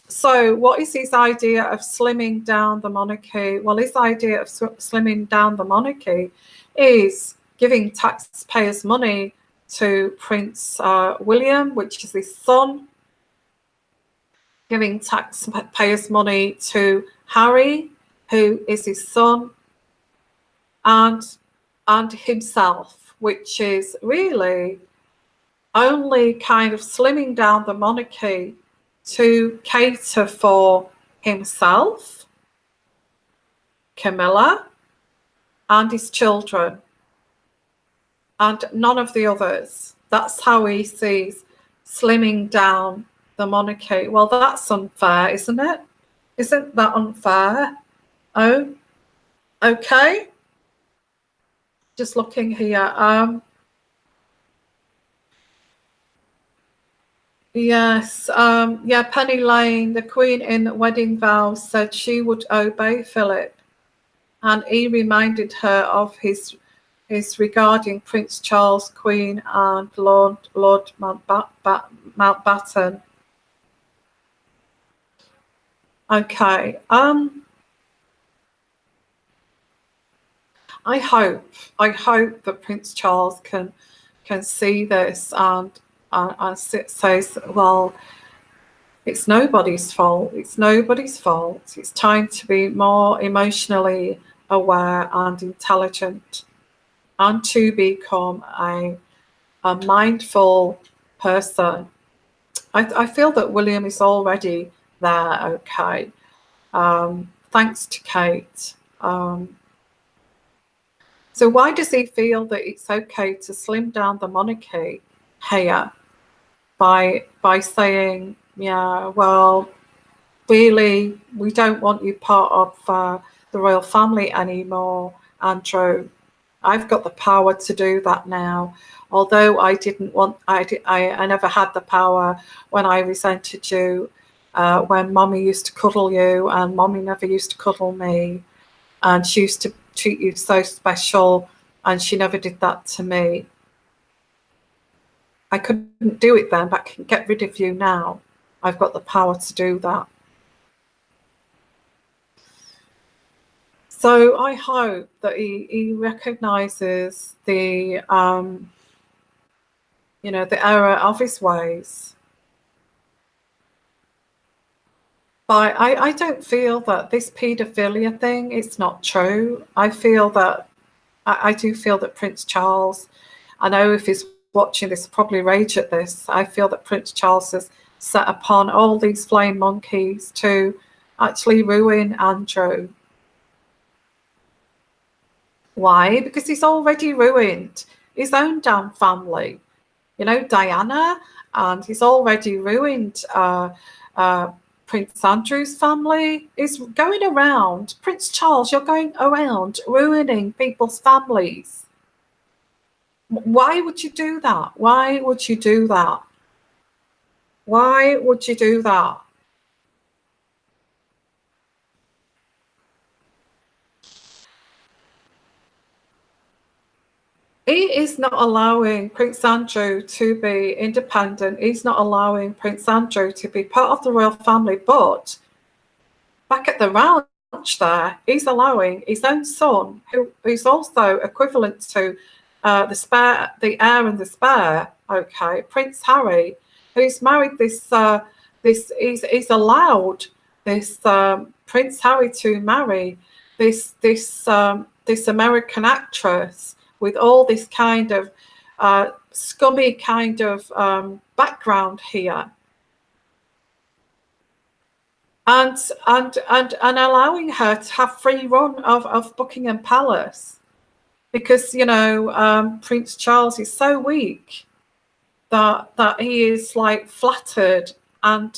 So what is his idea of slimming down the monarchy? Well, his idea of slimming down the monarchy is giving taxpayers money to Prince William, which is his son, giving taxpayers money to Harry, who is his son, and himself, which is really only kind of slimming down the monarchy to cater for himself, Camilla, and his children, and none of the others. That's how he sees slimming down the monarchy. Well, that's unfair, isn't it? Isn't that unfair? Oh, okay. Just looking here. Yes. Yeah, Penny Lane, the Queen in Wedding Vows, said she would obey Philip, and he reminded her of his regarding Prince Charles, Queen, and Lord Mountbatten. Okay. I hope that Prince Charles can see this and says, well, it's nobody's fault. It's nobody's fault. It's time to be more emotionally aware and intelligent, and to become a mindful person. I feel that William is already there, okay. Thanks to Kate. So why does he feel that it's okay to slim down the monarchy here by saying, yeah, well, really, we don't want you part of the royal family anymore, Andrew. I've got the power to do that now. Although I didn't want, I never had the power when I resented you, when Mommy used to cuddle you, and Mommy never used to cuddle me, and she used to treat you so special, and she never did that to me. I couldn't do it then, but I can get rid of you now. I've got the power to do that. So I hope that he recognises the, the error of his ways. But I don't feel that this paedophilia thing, it's not true. I feel that, I do feel that Prince Charles, I know if he's watching this, probably rage at this. I feel that Prince Charles has set upon all these flying monkeys to actually ruin Andrew. Why? Because he's already ruined his own damn family. Diana, and he's already ruined Prince Andrew's family. Is going around, Prince Charles, you're going around ruining people's families. Why would you do that? Why would you do that? Why would you do that? He is not allowing Prince Andrew to be independent. He's not allowing Prince Andrew to be part of the royal family. But back at the ranch there, he's allowing his own son, who's also equivalent to the heir and the spare, okay, Prince Harry, who's married he's allowed this Prince Harry to marry this American actress with all this kind of scummy kind of background here, and allowing her to have free run of Buckingham Palace, because Prince Charles is so weak that he is like flattered and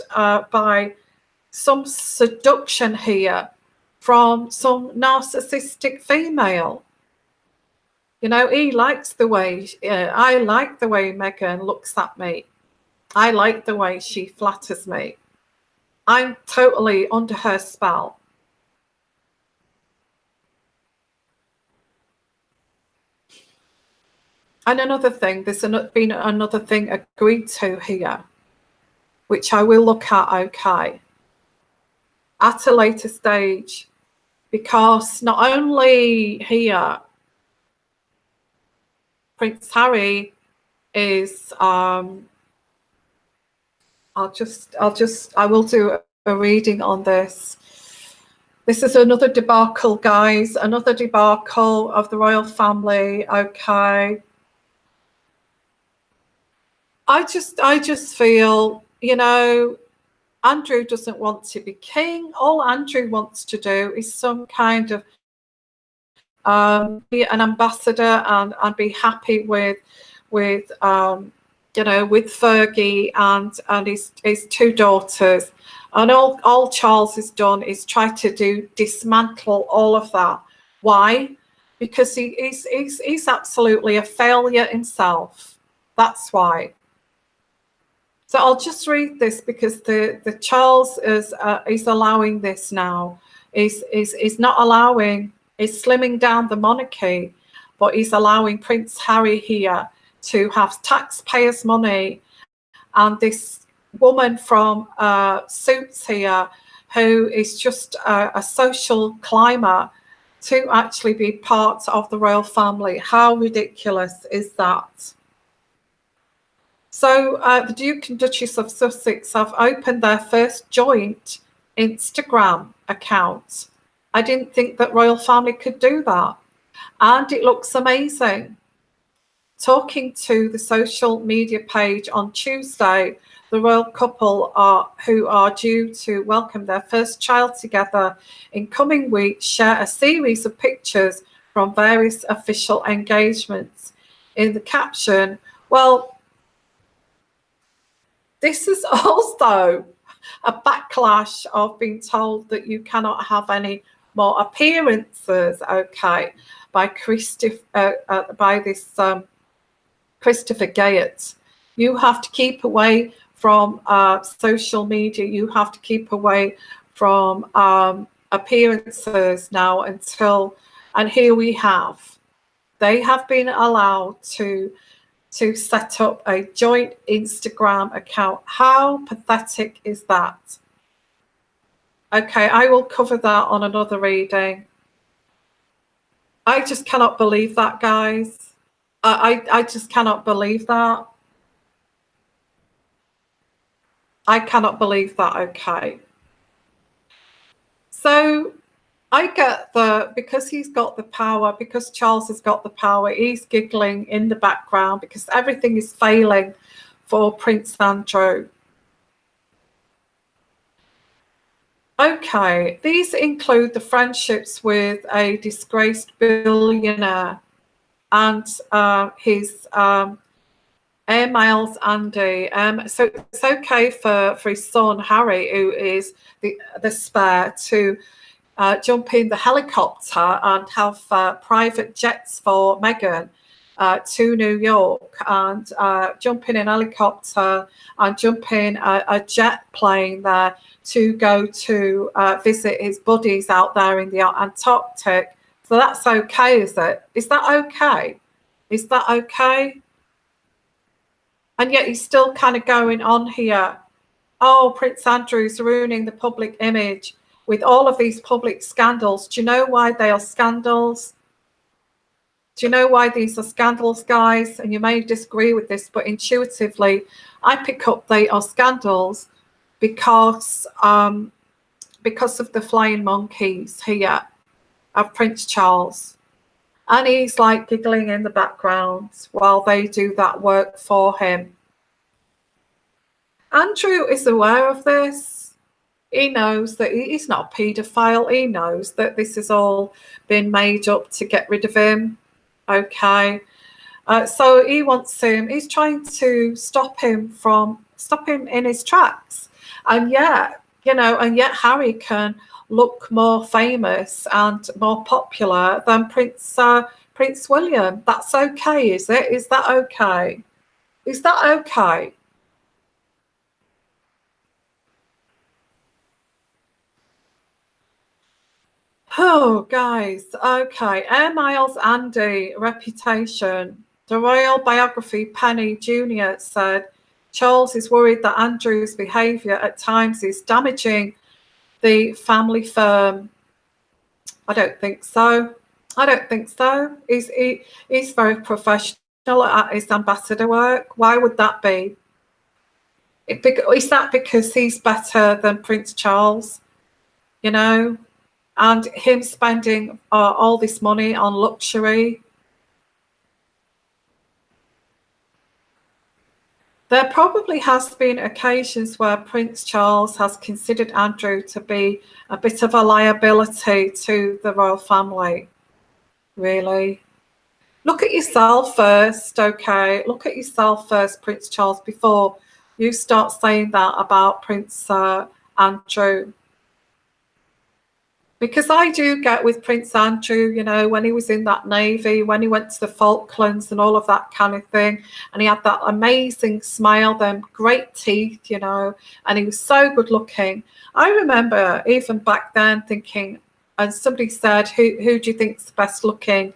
by some seduction here from some narcissistic female. You know, he likes the way, I like the way Meghan looks at me. I like the way she flatters me. I'm totally under her spell. And another thing, there's been another thing agreed to here, which I will look at, okay, at a later stage, because not only here, Prince Harry is, I will do a reading on this. This is another debacle, guys, another debacle of the royal family, okay. I just feel, you know, Andrew doesn't want to be king. All Andrew wants to do is some kind of be an ambassador and be happy with you know, with Fergie and his two daughters. And all Charles has done is try to dismantle all of that. Why? Because he's absolutely a failure himself. That's why. So I'll just read this because the Charles is allowing this now. Is not allowing, is slimming down the monarchy, but he's allowing Prince Harry here to have taxpayers' money, and this woman from Suits here, who is just a social climber, to actually be part of the royal family. How ridiculous is that? So the Duke and Duchess of Sussex have opened their first joint Instagram account. I didn't think that royal family could do that. And it looks amazing. Talking to the social media page on Tuesday, the royal couple who are due to welcome their first child together in coming weeks share a series of pictures from various official engagements. In the caption, well, this is also a backlash of being told that you cannot have any more appearances, okay, by this Christopher Gayet. You have to keep away from social media. You have to keep away from appearances now until, and here we have, they have been allowed to set up a joint Instagram account. How pathetic is that? Okay, I will cover that on another reading. I just cannot believe that, guys. I just cannot believe that. I cannot believe that, okay. So I get because he's got the power, because Charles has got the power, he's giggling in the background because everything is failing for Prince Andrew. Okay, these include the friendships with a disgraced billionaire and his air miles Andy. So it's okay for his son Harry, who is the spare, to jump in the helicopter and have private jets for Meghan to New York, and jump in an helicopter and jump in a jet plane there to go to visit his buddies out there in the Antarctic. So that's okay, is it? Is that okay? Is that okay? And yet he's still kind of going on here. Oh, Prince Andrew's ruining the public image with all of these public scandals. Do you know why they are scandals? Do you know why these are scandals, guys? And you may disagree with this, but intuitively, I pick up they are scandals because of the flying monkeys here of Prince Charles. And he's like giggling in the background while they do that work for him. Andrew is aware of this. He knows that he's not a paedophile. He knows that this has all been made up to get rid of him. Okay. So he wants him, he's trying to stop him in his tracks. And yet, you know, and yet Harry can look more famous and more popular than Prince Prince William. That's okay, is it? Is that okay? Is that okay? Oh, guys, okay. Air Miles Andy, reputation. The royal biography Penny Jr. said Charles is worried that Andrew's behaviour at times is damaging the family firm. I don't think so. I don't think so. He's very professional at his ambassador work. Why would that be? Is that because he's better than Prince Charles? You know? And him spending all this money on luxury. There probably has been occasions where Prince Charles has considered Andrew to be a bit of a liability to the royal family. Really? Look at yourself first, okay? Look at yourself first, Prince Charles, before you start saying that about Prince Andrew. Because I do get with Prince Andrew, you know, when he was in that Navy, when he went to the Falklands and all of that kind of thing, and he had that amazing smile, them great teeth, you know, and he was so good looking. I remember even back then thinking, and somebody said, who do you think's the best looking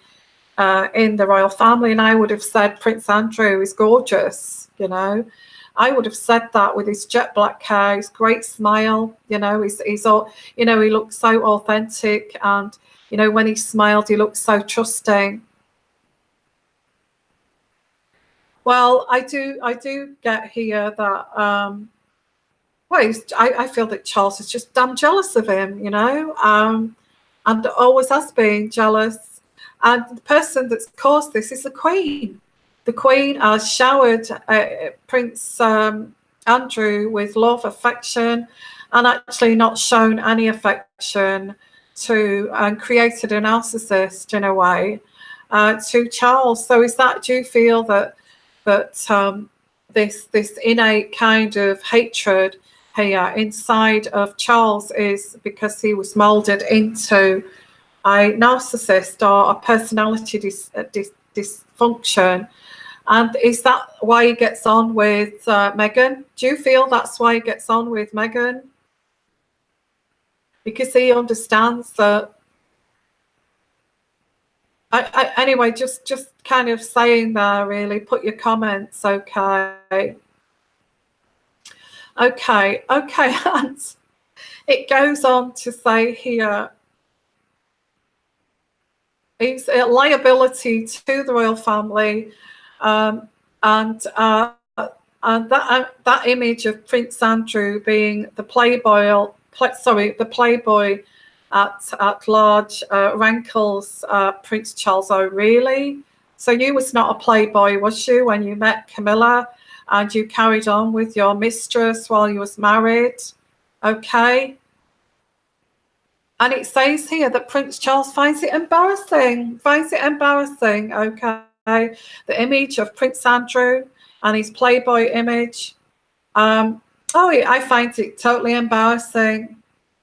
in the royal family? And I would have said Prince Andrew is gorgeous, you know. I would have said that with his jet black hair, his great smile, you know, he's all, you know, he looks so authentic, and, you know, when he smiled, he looked so trusting. Well, I do get here that, well, I feel that Charles is just damn jealous of him, you know, and always has been jealous. And the person that's caused this is the Queen. The Queen has showered Prince Andrew with love, affection, and actually not shown any affection to, and created a narcissist in a way to Charles. So do you feel that this innate kind of hatred here inside of Charles is because he was molded into a narcissist or a personality dysfunction? And is that why he gets on with Meghan? Do you feel that's why he gets on with Meghan? Because he understands that. Anyway, just kind of saying there, really. Put your comments, okay? Okay, and it goes on to say here, he's a liability to the royal family. And that image of Prince Andrew being the playboy at large rankles Prince Charles. Oh, really? So you was not a playboy, was you, when you met Camilla, and you carried on with your mistress while you was married? Okay. And it says here that Prince Charles finds it embarrassing. Okay. The image of Prince Andrew and his Playboy image. I find it totally embarrassing.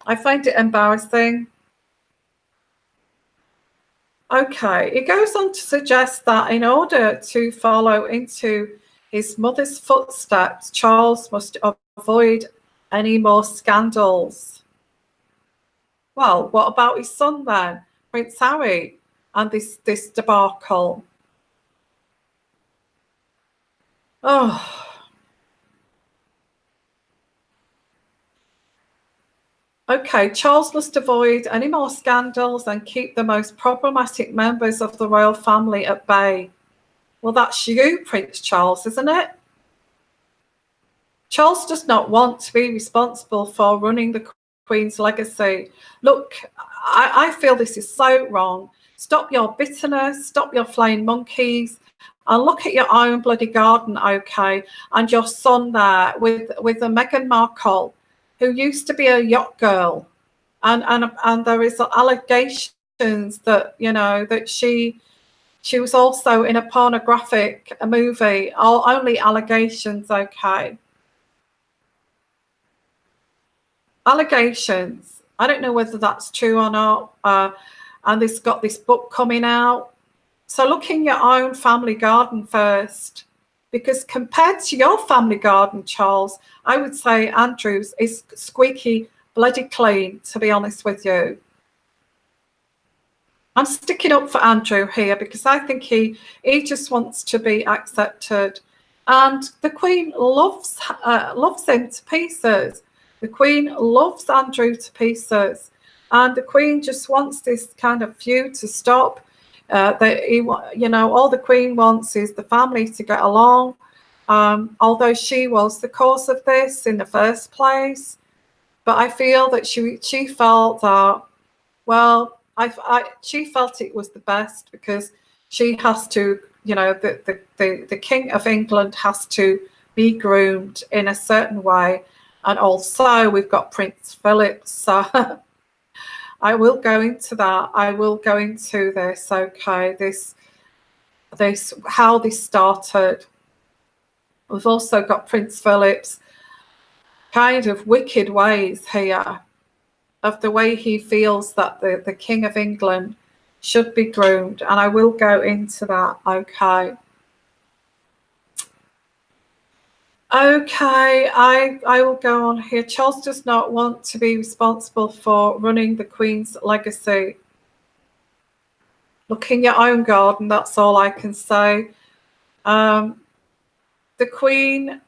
I find it embarrassing. Okay, it goes on to suggest that in order to follow into his mother's footsteps, Charles must avoid any more scandals. Well, what about his son then, Prince Harry, and this debacle? Oh. Okay, Charles must avoid any more scandals and keep the most problematic members of the royal family at bay. Well, that's you, Prince Charles, isn't it? Charles does not want to be responsible for running the Queen's legacy. Look, I feel this is so wrong. Stop your bitterness, stop your flying monkeys, and look at your own bloody garden, okay? And your son there with the Meghan Markle, who used to be a yacht girl, and there is allegations that, you know, that she was also in a pornographic movie. Only allegations, okay? Allegations. I don't know whether that's true or not. And it's got this book coming out. So look in your own family garden first, because compared to your family garden, Charles, I would say Andrew's is squeaky bloody clean, to be honest with you. I'm sticking up for Andrew here because I think he just wants to be accepted, and the Queen loves him to pieces. The Queen loves Andrew to pieces, and the Queen just wants this kind of feud to stop. All the Queen wants is the family to get along. Although she was the cause of this in the first place, but I feel that she felt that, well, she felt it was the best because she has to, the King of England has to be groomed in a certain way, and also we've got Prince Philip. So I will go into that. I will go into this. Okay, this how this started. We've also got Prince Philip's kind of wicked ways here, of the way he feels that the King of England should be groomed, and I will go into that. Okay. Okay, I will go on here. Charles does not want to be responsible for running the Queen's legacy. Look in your own garden, that's all I can say. The Queen,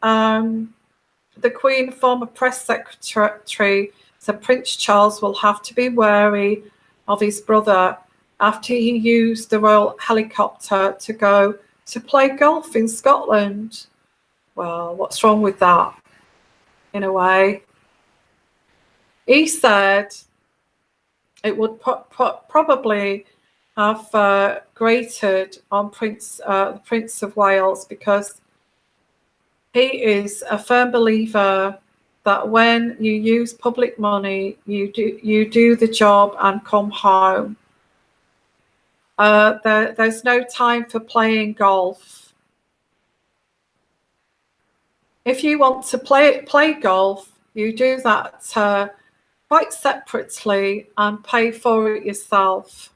former press secretary, so Prince Charles will have to be wary of his brother after he used the royal helicopter to go to play golf in Scotland. Well, what's wrong with that, in a way? He said it would probably have grated on the Prince of Wales, because he is a firm believer that when you use public money, you do the job and come home. There's no time for playing golf. If you want to play golf, you do that quite separately and pay for it yourself.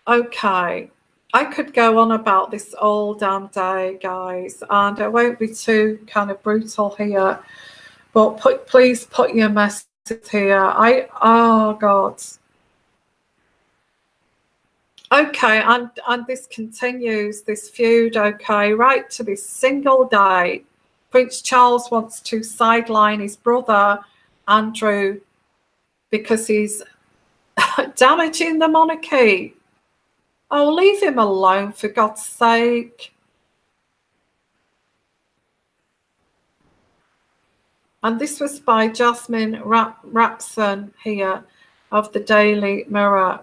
Okay, I could go on about this all damn day, guys, and I won't be too kind of brutal here, but please put your message here. Oh God. Okay, and this continues, this feud, okay, right to this single day. Prince Charles wants to sideline his brother, Andrew, because he's damaging the monarchy. Oh, leave him alone, for God's sake. And this was by Jasmine Rapson here of the Daily Mirror.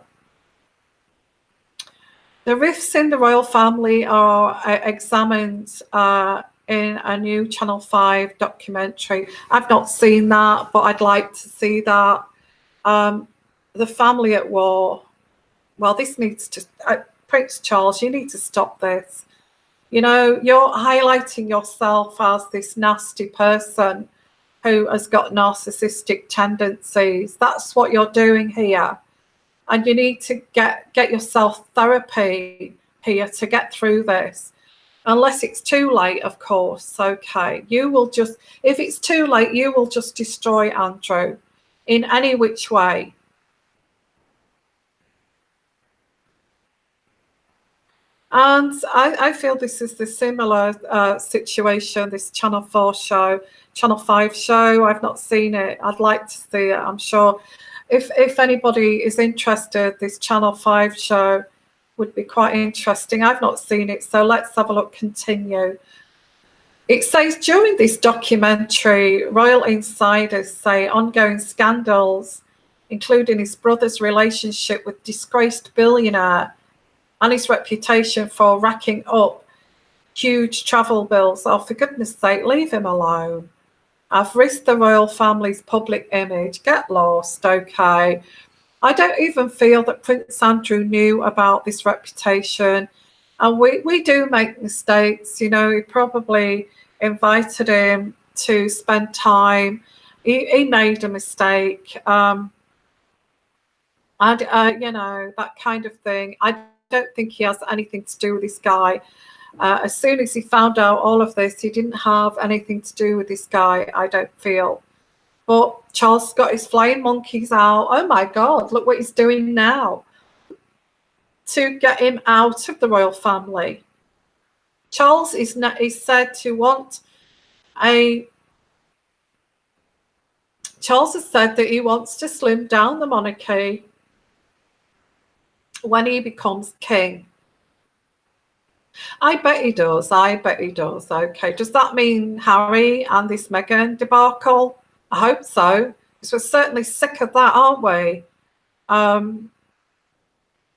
The rifts in the royal family are examined in a new Channel 5 documentary. I've not seen that, but I'd like to see that. The family at war. Well, this needs to... Prince Charles, you need to stop this. You know, you're highlighting yourself as this nasty person who has got narcissistic tendencies. That's what you're doing here. And you need to get yourself therapy here to get through this. Unless it's too late, of course. Okay, you will just, if it's too late, you will just destroy Andrew in any which way. And I feel this is the similar situation, this Channel 4 show, Channel 5 show. I've not seen it. I'd like to see it. I'm sure if anybody is interested, this Channel 5 show would be quite interesting. I've not seen it, so let's have a look, continue. It says, during this documentary, royal insiders say ongoing scandals, including his brother's relationship with disgraced billionaire and his reputation for racking up huge travel bills. Oh, for goodness sake, leave him alone. I've risked the royal family's public image. Get lost, okay? I don't even feel that Prince Andrew knew about this reputation. And we do make mistakes. You know, he probably invited him to spend time. He made a mistake. And, you know, that kind of thing. I don't think he has anything to do with this guy. As soon as he found out all of this, he didn't have anything to do with this guy, I don't feel. But Charles got his flying monkeys out. Oh my God, look what he's doing now to get him out of the royal family. Charles is said to want a... Charles has said that he wants to slim down the monarchy when he becomes king. I bet he does. I bet he does. Okay. Does that mean Harry and this Meghan debacle? I hope so. Because we're certainly sick of that, aren't we?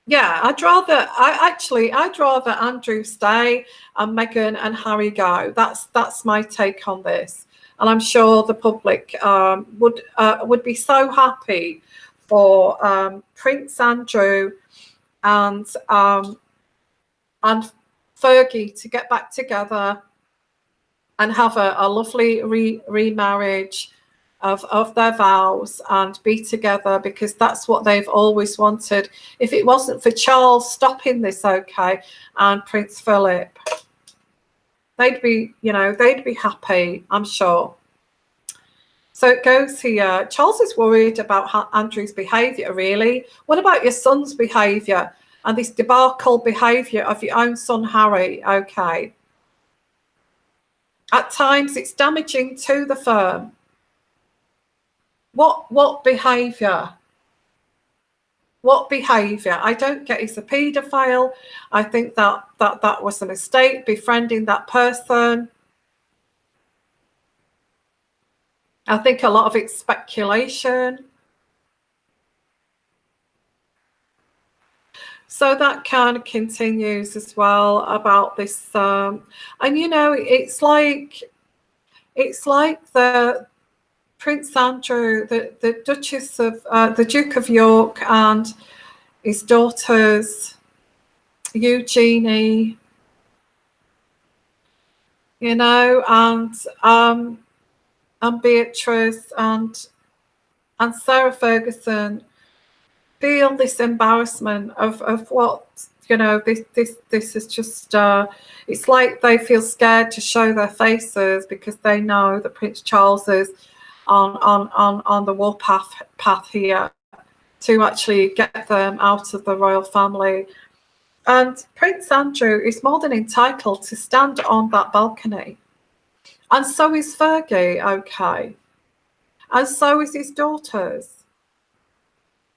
Yeah, I'd rather Andrew stay and Meghan and Harry go. That's my take on this. And I'm sure the public would be so happy for Prince Andrew and Fergie to get back together and have a lovely remarriage of their vows and be together, because that's what they've always wanted. If it wasn't for Charles stopping this, okay, and Prince Philip, they'd be happy, I'm sure. So it goes here. Charles is worried about Andrew's behaviour, really. What about your son's behaviour and this debacle behaviour of your own son, Harry? Okay. At times, it's damaging to the firm. What behaviour? What behaviour? I don't get he's a paedophile. I think that was a mistake, befriending that person. I think a lot of it's speculation. So that kind of continues as well about this, and you know, it's like the Prince Andrew, the Duchess of the Duke of York, and his daughters, Eugenie, you know, and Beatrice and Sarah Ferguson feel this embarrassment of what, you know, this is just it's like they feel scared to show their faces because they know that Prince Charles is on the warpath here to actually get them out of the royal family. And Prince Andrew is more than entitled to stand on that balcony. And so is Fergie, okay. And so is his daughters.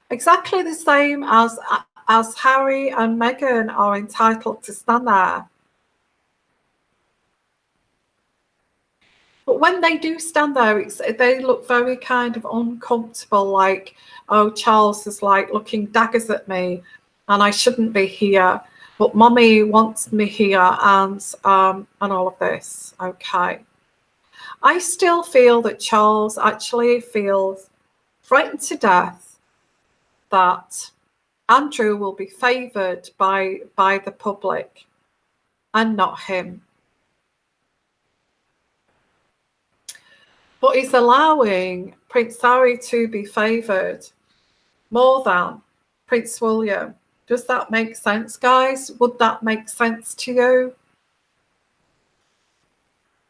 Exactly the same as Harry and Meghan are entitled to stand there. But when they do stand there, they look very kind of uncomfortable, like, oh, Charles is like looking daggers at me and I shouldn't be here, but Mommy wants me here, and all of this, okay. I still feel that Charles actually feels frightened to death that Andrew will be favoured by the public and not him. But he's allowing Prince Harry to be favoured more than Prince William. Does that make sense, guys? Would that make sense to you?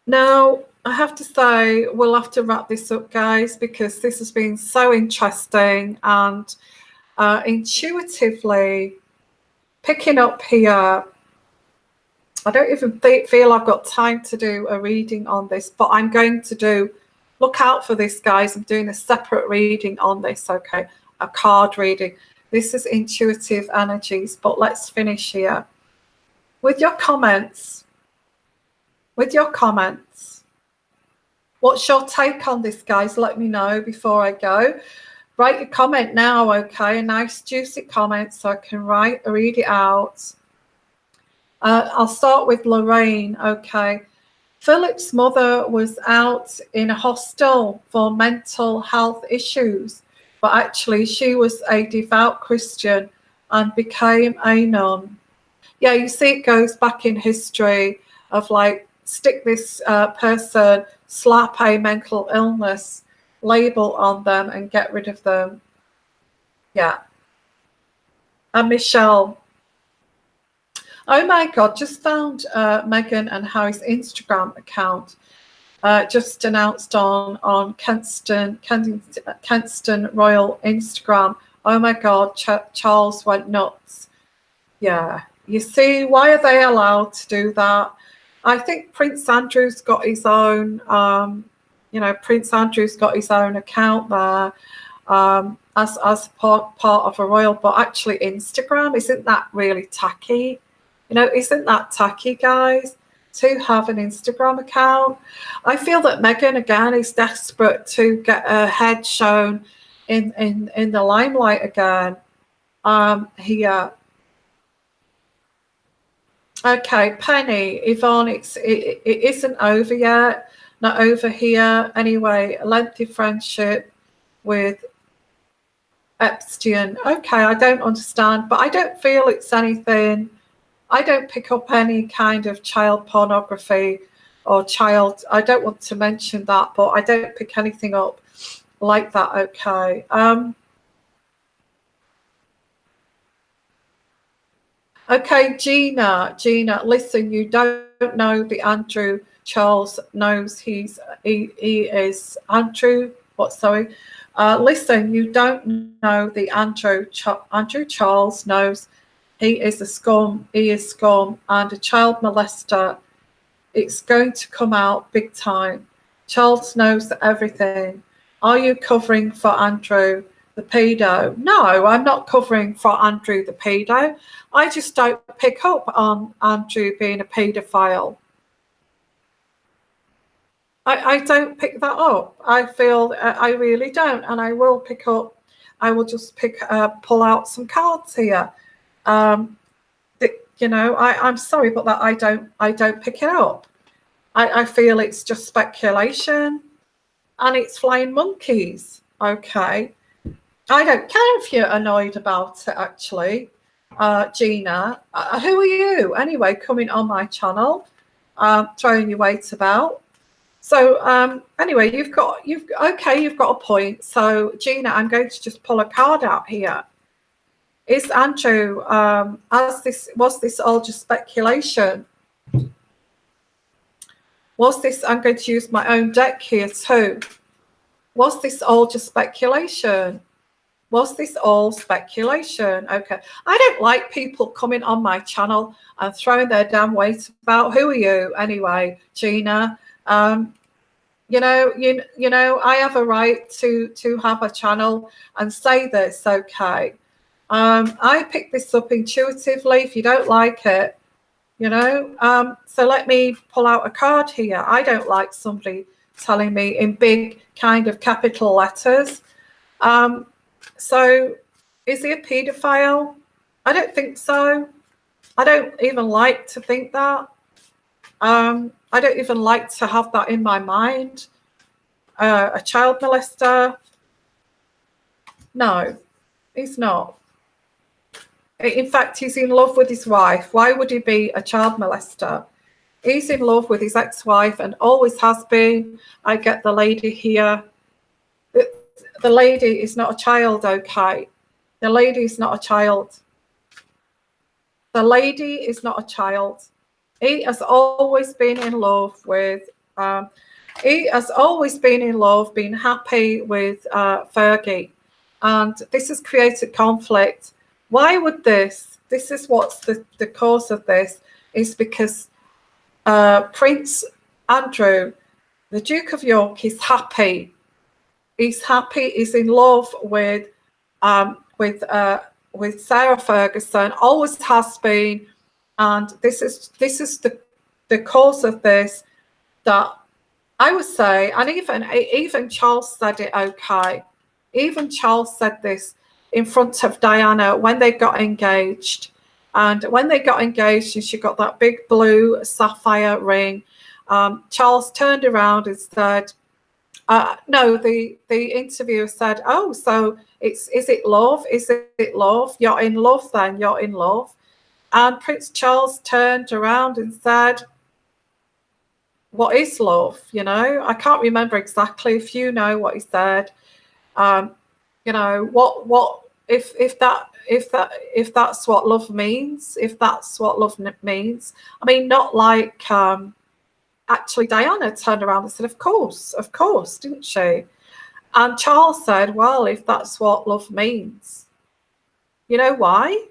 Now, I have to say, we'll have to wrap this up, guys, because this has been so interesting, and intuitively picking up here. I don't even feel I've got time to do a reading on this, but I'm going to look out for this, guys. I'm doing a separate reading on this, okay, a card reading. This is intuitive energies, but let's finish here with your comments. What's your take on this, guys? Let me know before I go. Write your comment now, okay? A nice juicy comment so I can read it out. I'll start with Lorraine, okay. Philip's mother was out in a hostel for mental health issues, but actually she was a devout Christian and became a nun. Yeah, you see, it goes back in history of like, stick this person, slap a mental illness label on them and get rid of them. Yeah. And Michelle. Oh my God, just found Meghan and Harry's Instagram account. Just announced on Kensington Royal Instagram. Oh my God, Charles went nuts. Yeah, you see, why are they allowed to do that? I think Prince Andrew's got his own, Prince Andrew's got his own account there as part of a royal, but actually Instagram, isn't that really tacky? Isn't that tacky, guys, to have an Instagram account? I feel that Meghan, again, is desperate to get her head shown in the limelight again. Here. Okay, Penny, Yvonne, it isn't over yet. Not over here. Anyway, a lengthy friendship with Epstein. Okay, I don't understand, but I don't feel it's anything. I don't pick up any kind of child pornography or I don't want to mention that, but I don't pick anything up like that. Okay. Okay, Gina, listen, you don't know the Andrew. Charles knows he is Andrew. What? Sorry. Listen, you don't know the Andrew. Andrew Charles knows he is a scum. He is scum and a child molester. It's going to come out big time. Charles knows everything. Are you covering for Andrew the pedo? No, I'm not covering for Andrew the pedo. I just don't pick up on Andrew being a paedophile. I don't pick that up. I feel I really don't, and I will pick up. I will just pull out some cards here. I'm sorry, but that I don't pick it up. I feel it's just speculation, and it's flying monkeys. Okay. I don't care if you're annoyed about it, actually. Gina, who are you anyway coming on my channel, throwing your weight about? So anyway, you've got a point. So Gina, I'm going to just pull a card out here. Is Andrew was this all just speculation? Was this, I'm going to use my own deck here too. Was this all just speculation? Was this all speculation? Okay. I don't like people coming on my channel and throwing their damn weight about. Who are you anyway, Gina? I have a right to have a channel and say this, okay. I picked this up intuitively. If you don't like it, so let me pull out a card here. I don't like somebody telling me in big kind of capital letters. So is he a paedophile? I don't think so. I don't even like to think that. I don't even like to have that in my mind. A child molester? No, he's not. In fact, he's in love with his wife. Why would he be a child molester? He's in love with his ex-wife and always has been. I get the lady here. The lady is not a child, okay? The lady is not a child. The lady is not a child. He has always been in love with, been happy with Fergie. And this has created conflict. Why would this is what's the cause of this, is because Prince Andrew, the Duke of York, is happy. He's happy. He's in love with Sarah Ferguson. Always has been, and this is the cause of this. That I would say, and even Charles said it. Okay, even Charles said this in front of Diana when they got engaged. And when they got engaged and she got that big blue sapphire ring, Charles turned around and said, no, the interviewer said, oh, so is it love? Is it love? You're in love then, you're in love. And Prince Charles turned around and said, what is love? I can't remember exactly. If you know what he said, what if that's what love means, if that's what love means. I mean, not like actually Diana turned around and said, of course, didn't she? And Charles said, well, if that's what love means. You know why?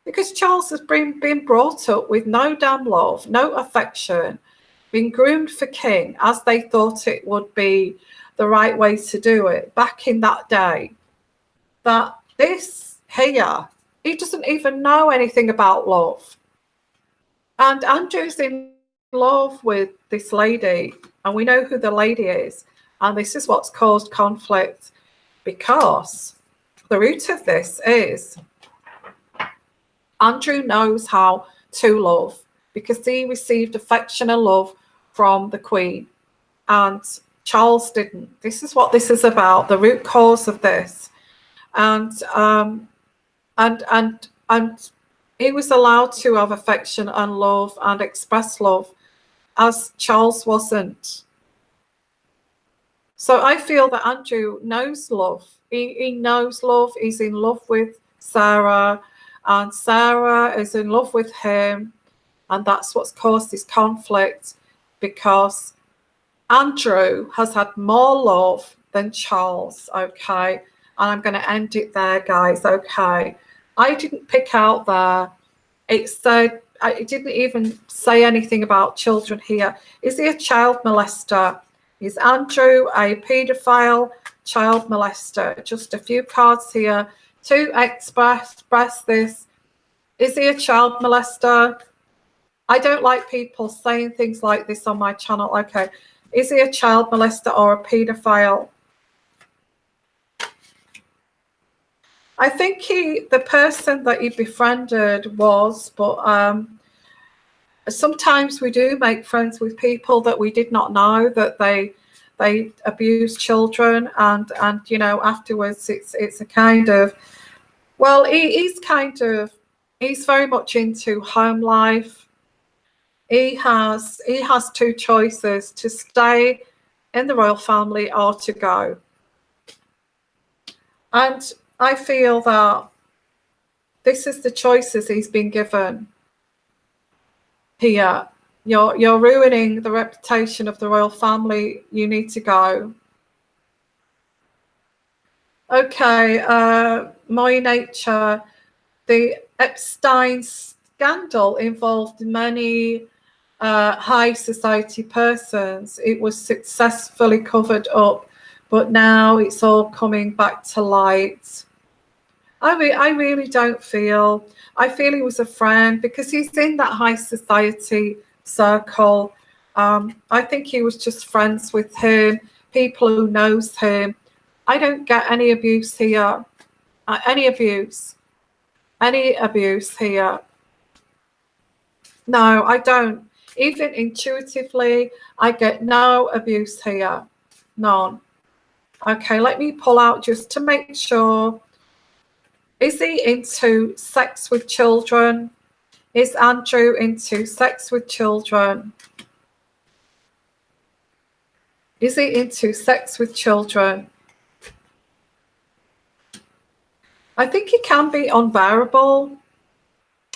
Because Charles has been brought up with no damn love, no affection, been groomed for king as they thought it would be the right way to do it back in that day. That this here, he doesn't even know anything about love. And Andrew's in love with this lady, and we know who the lady is. And this is what's caused conflict, because the root of this is Andrew knows how to love because he received affection and love from the Queen, and Charles didn't. This is what this is about, the root cause of this. And he was allowed to have affection and love and express love, as Charles wasn't. So I feel that Andrew knows love. He knows love. He's in love with Sarah, and Sarah is in love with him. And that's what's caused this conflict, because Andrew has had more love than Charles, okay? And I'm going to end it there, guys, okay? I didn't pick out there. It said, it didn't even say anything about children here. Is he a child molester? Is Andrew a paedophile child molester? Just a few cards here to express this. Is he a child molester? I don't like people saying things like this on my channel. Okay. Is he a child molester or a paedophile? I think the person that he befriended was, but sometimes we do make friends with people that we did not know that they abuse children, and you know, afterwards it's a kind of, well, he's very much into home life. He has two choices: to stay in the royal family or to go. And I feel that this is the choices he's been given here. You're ruining the reputation of the royal family. You need to go. Okay, my nature. The Epstein scandal involved many high society persons. It was successfully covered up, but now it's all coming back to light. I really don't feel. I feel he was a friend because he's in that high society circle. I think he was just friends with him, people who knows him. I don't get any abuse here. Any abuse here. No, I don't. Even intuitively, I get no abuse here. None. Okay, let me pull out just to make sure. Is he into sex with children? Is Andrew into sex with children? Is he into sex with children? I think he can be unbearable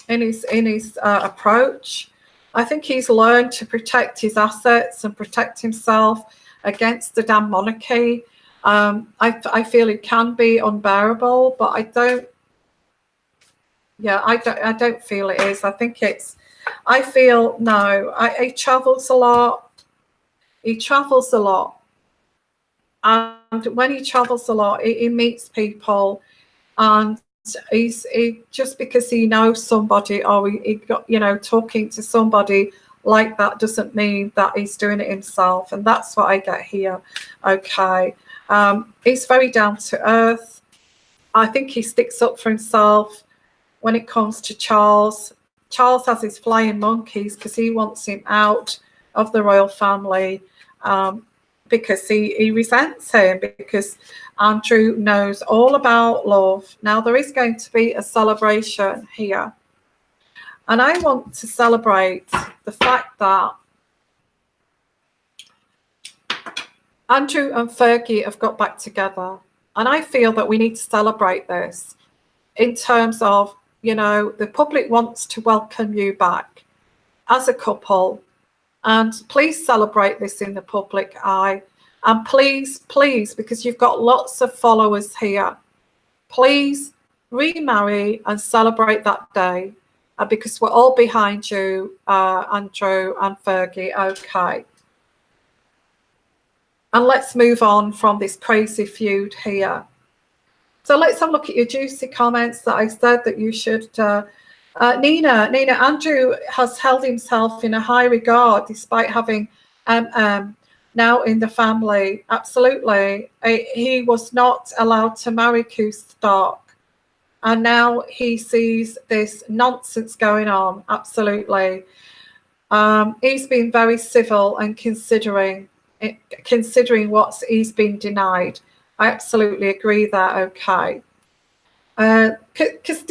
in his approach. I think he's learned to protect his assets and protect himself against the damn monarchy. I feel it can be unbearable, but I don't. Yeah, I don't feel it is. I think it's. I feel no. He travels a lot. He travels a lot, and when he travels a lot, he meets people, and he just because he knows somebody or he got, you know, talking to somebody like that doesn't mean that he's doing it himself, and that's what I get here. Okay, he's very down to earth. I think he sticks up for himself when it comes to Charles. Charles has his flying monkeys because he wants him out of the royal family, because he resents him, because Andrew knows all about love. Now, there is going to be a celebration here. And I want to celebrate the fact that Andrew and Fergie have got back together. And I feel that we need to celebrate this in terms of, you know, the public wants to welcome you back as a couple. And please celebrate this in the public eye. And please, please, because you've got lots of followers here, please remarry and celebrate that day, because we're all behind you, Andrew and Fergie. Okay. And let's move on from this crazy feud here. So let's have a look at your juicy comments that I said that you should. Nina, Andrew has held himself in a high regard despite having now in the family. Absolutely. He was not allowed to marry Stark. And now he sees this nonsense going on. Absolutely. He's been very civil and considering what he's been denied. I absolutely agree that. Okay. Because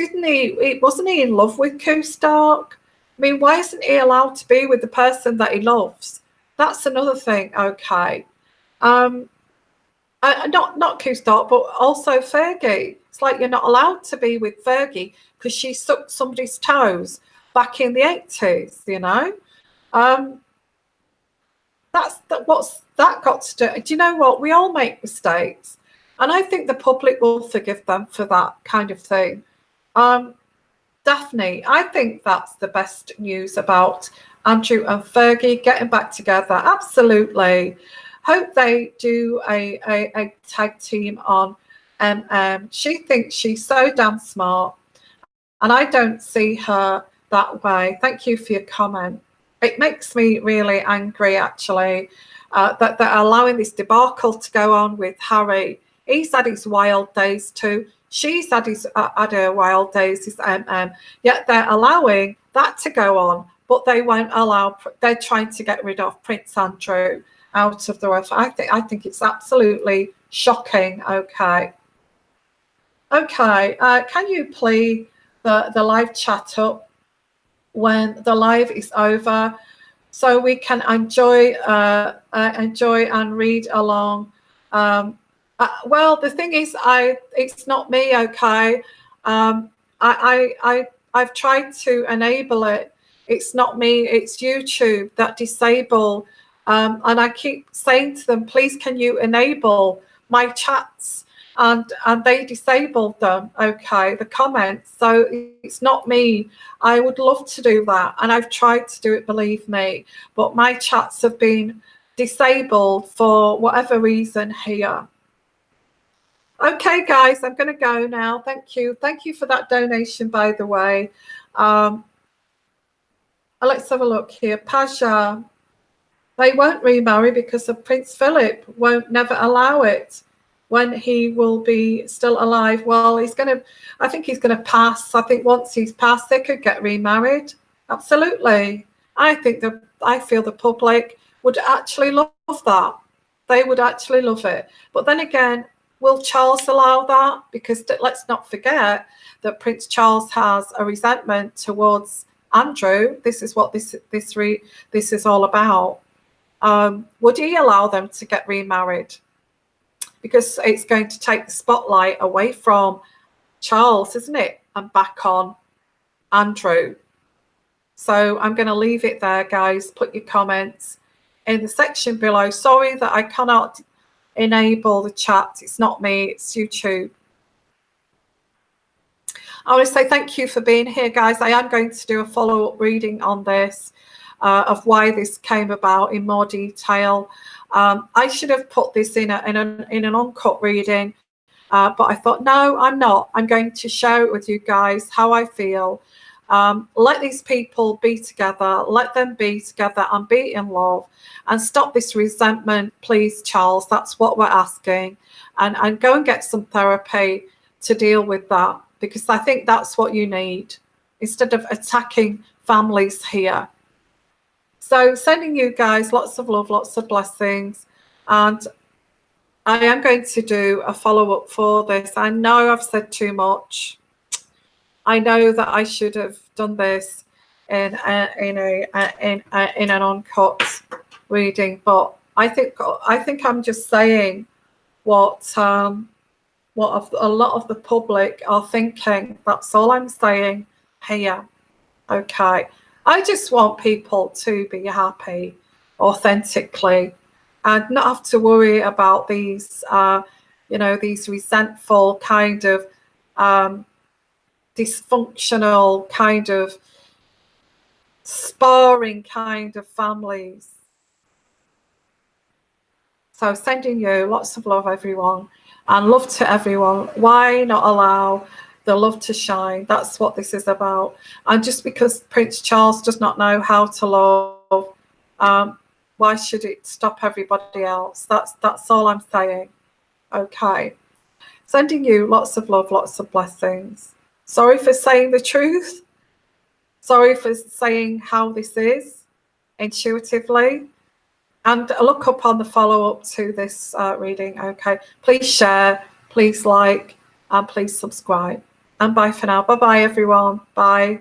wasn't he in love with Stark? I mean, why isn't he allowed to be with the person that he loves? That's another thing. Okay. Not Stark, but also Fergie. It's like you're not allowed to be with Fergie because she sucked somebody's toes back in the 80s, you know? What's that got to do? Do you know what? We all make mistakes. And I think the public will forgive them for that kind of thing. Daphne, I think that's the best news about Andrew and Fergie getting back together. Absolutely. Hope they do a tag team on She thinks she's so damn smart. And I don't see her that way. Thank you for your comment. It makes me really angry, actually, that they're allowing this debacle to go on with Harry. He's had his wild days too. She's had her wild days. Yet they're allowing that to go on, but they won't allow. They're trying to get rid of Prince Andrew out of the world. I think it's absolutely shocking. Okay. Can you play the live chat up when the live is over, so we can enjoy and read along? Well, the thing is, it's not me. Okay. I've tried to enable it. It's not me. It's YouTube that disable. And I keep saying to them, please, can you enable my chats? And they disabled them. Okay, the comments. So it's not me. I would love to do that, and I've tried to do it, believe me, but my chats have been disabled for whatever reason here. Okay, guys, I'm going to go now. Thank you for that donation, by the way. Let's have a look here. Pasha, they won't remarry because of Prince Philip won't never allow it when he will be still alive. Well, I think he's going to pass. I think once he's passed, they could get remarried. Absolutely. I feel the public would actually love that. They would actually love it. But then again, will Charles allow that? Because let's not forget that Prince Charles has a resentment towards Andrew. This is what this is all about. Would he allow them to get remarried? Because it's going to take the spotlight away from Charles, isn't it? And back on Andrew. So I'm going to leave it there, guys. Put your comments in the section below. Sorry that I cannot enable the chat. It's not me, it's YouTube. I want to say thank you for being here, guys. I am going to do a follow-up reading on this, of why this came about in more detail. I should have put this in an uncut reading, but I thought, no, I'm not. I'm going to share it with you guys, how I feel. Let these people be together. Let them be together and be in love, and stop this resentment, please, Charles. That's what we're asking. And go and get some therapy to deal with that, because I think that's what you need, instead of attacking families here. So sending you guys lots of love, lots of blessings. And I am going to do a follow-up for this. I know I've said too much. I know that I should have done this in an uncut reading, but I think I'm just saying what a lot of the public are thinking. That's all I'm saying here. Okay. I just want people to be happy authentically and not have to worry about these, these resentful kind of dysfunctional kind of sparring kind of families. So sending you lots of love, everyone, and love to everyone. Why not allow the love to shine? That's what this is about. And just because Prince Charles does not know how to love, why should it stop everybody else? That's all I'm saying. Okay. Sending you lots of love, lots of blessings. Sorry for saying the truth. Sorry for saying how this is intuitively. And look up on the follow-up to this reading, okay? Please share, please like, and please subscribe. And bye for now. Bye-bye, everyone. Bye.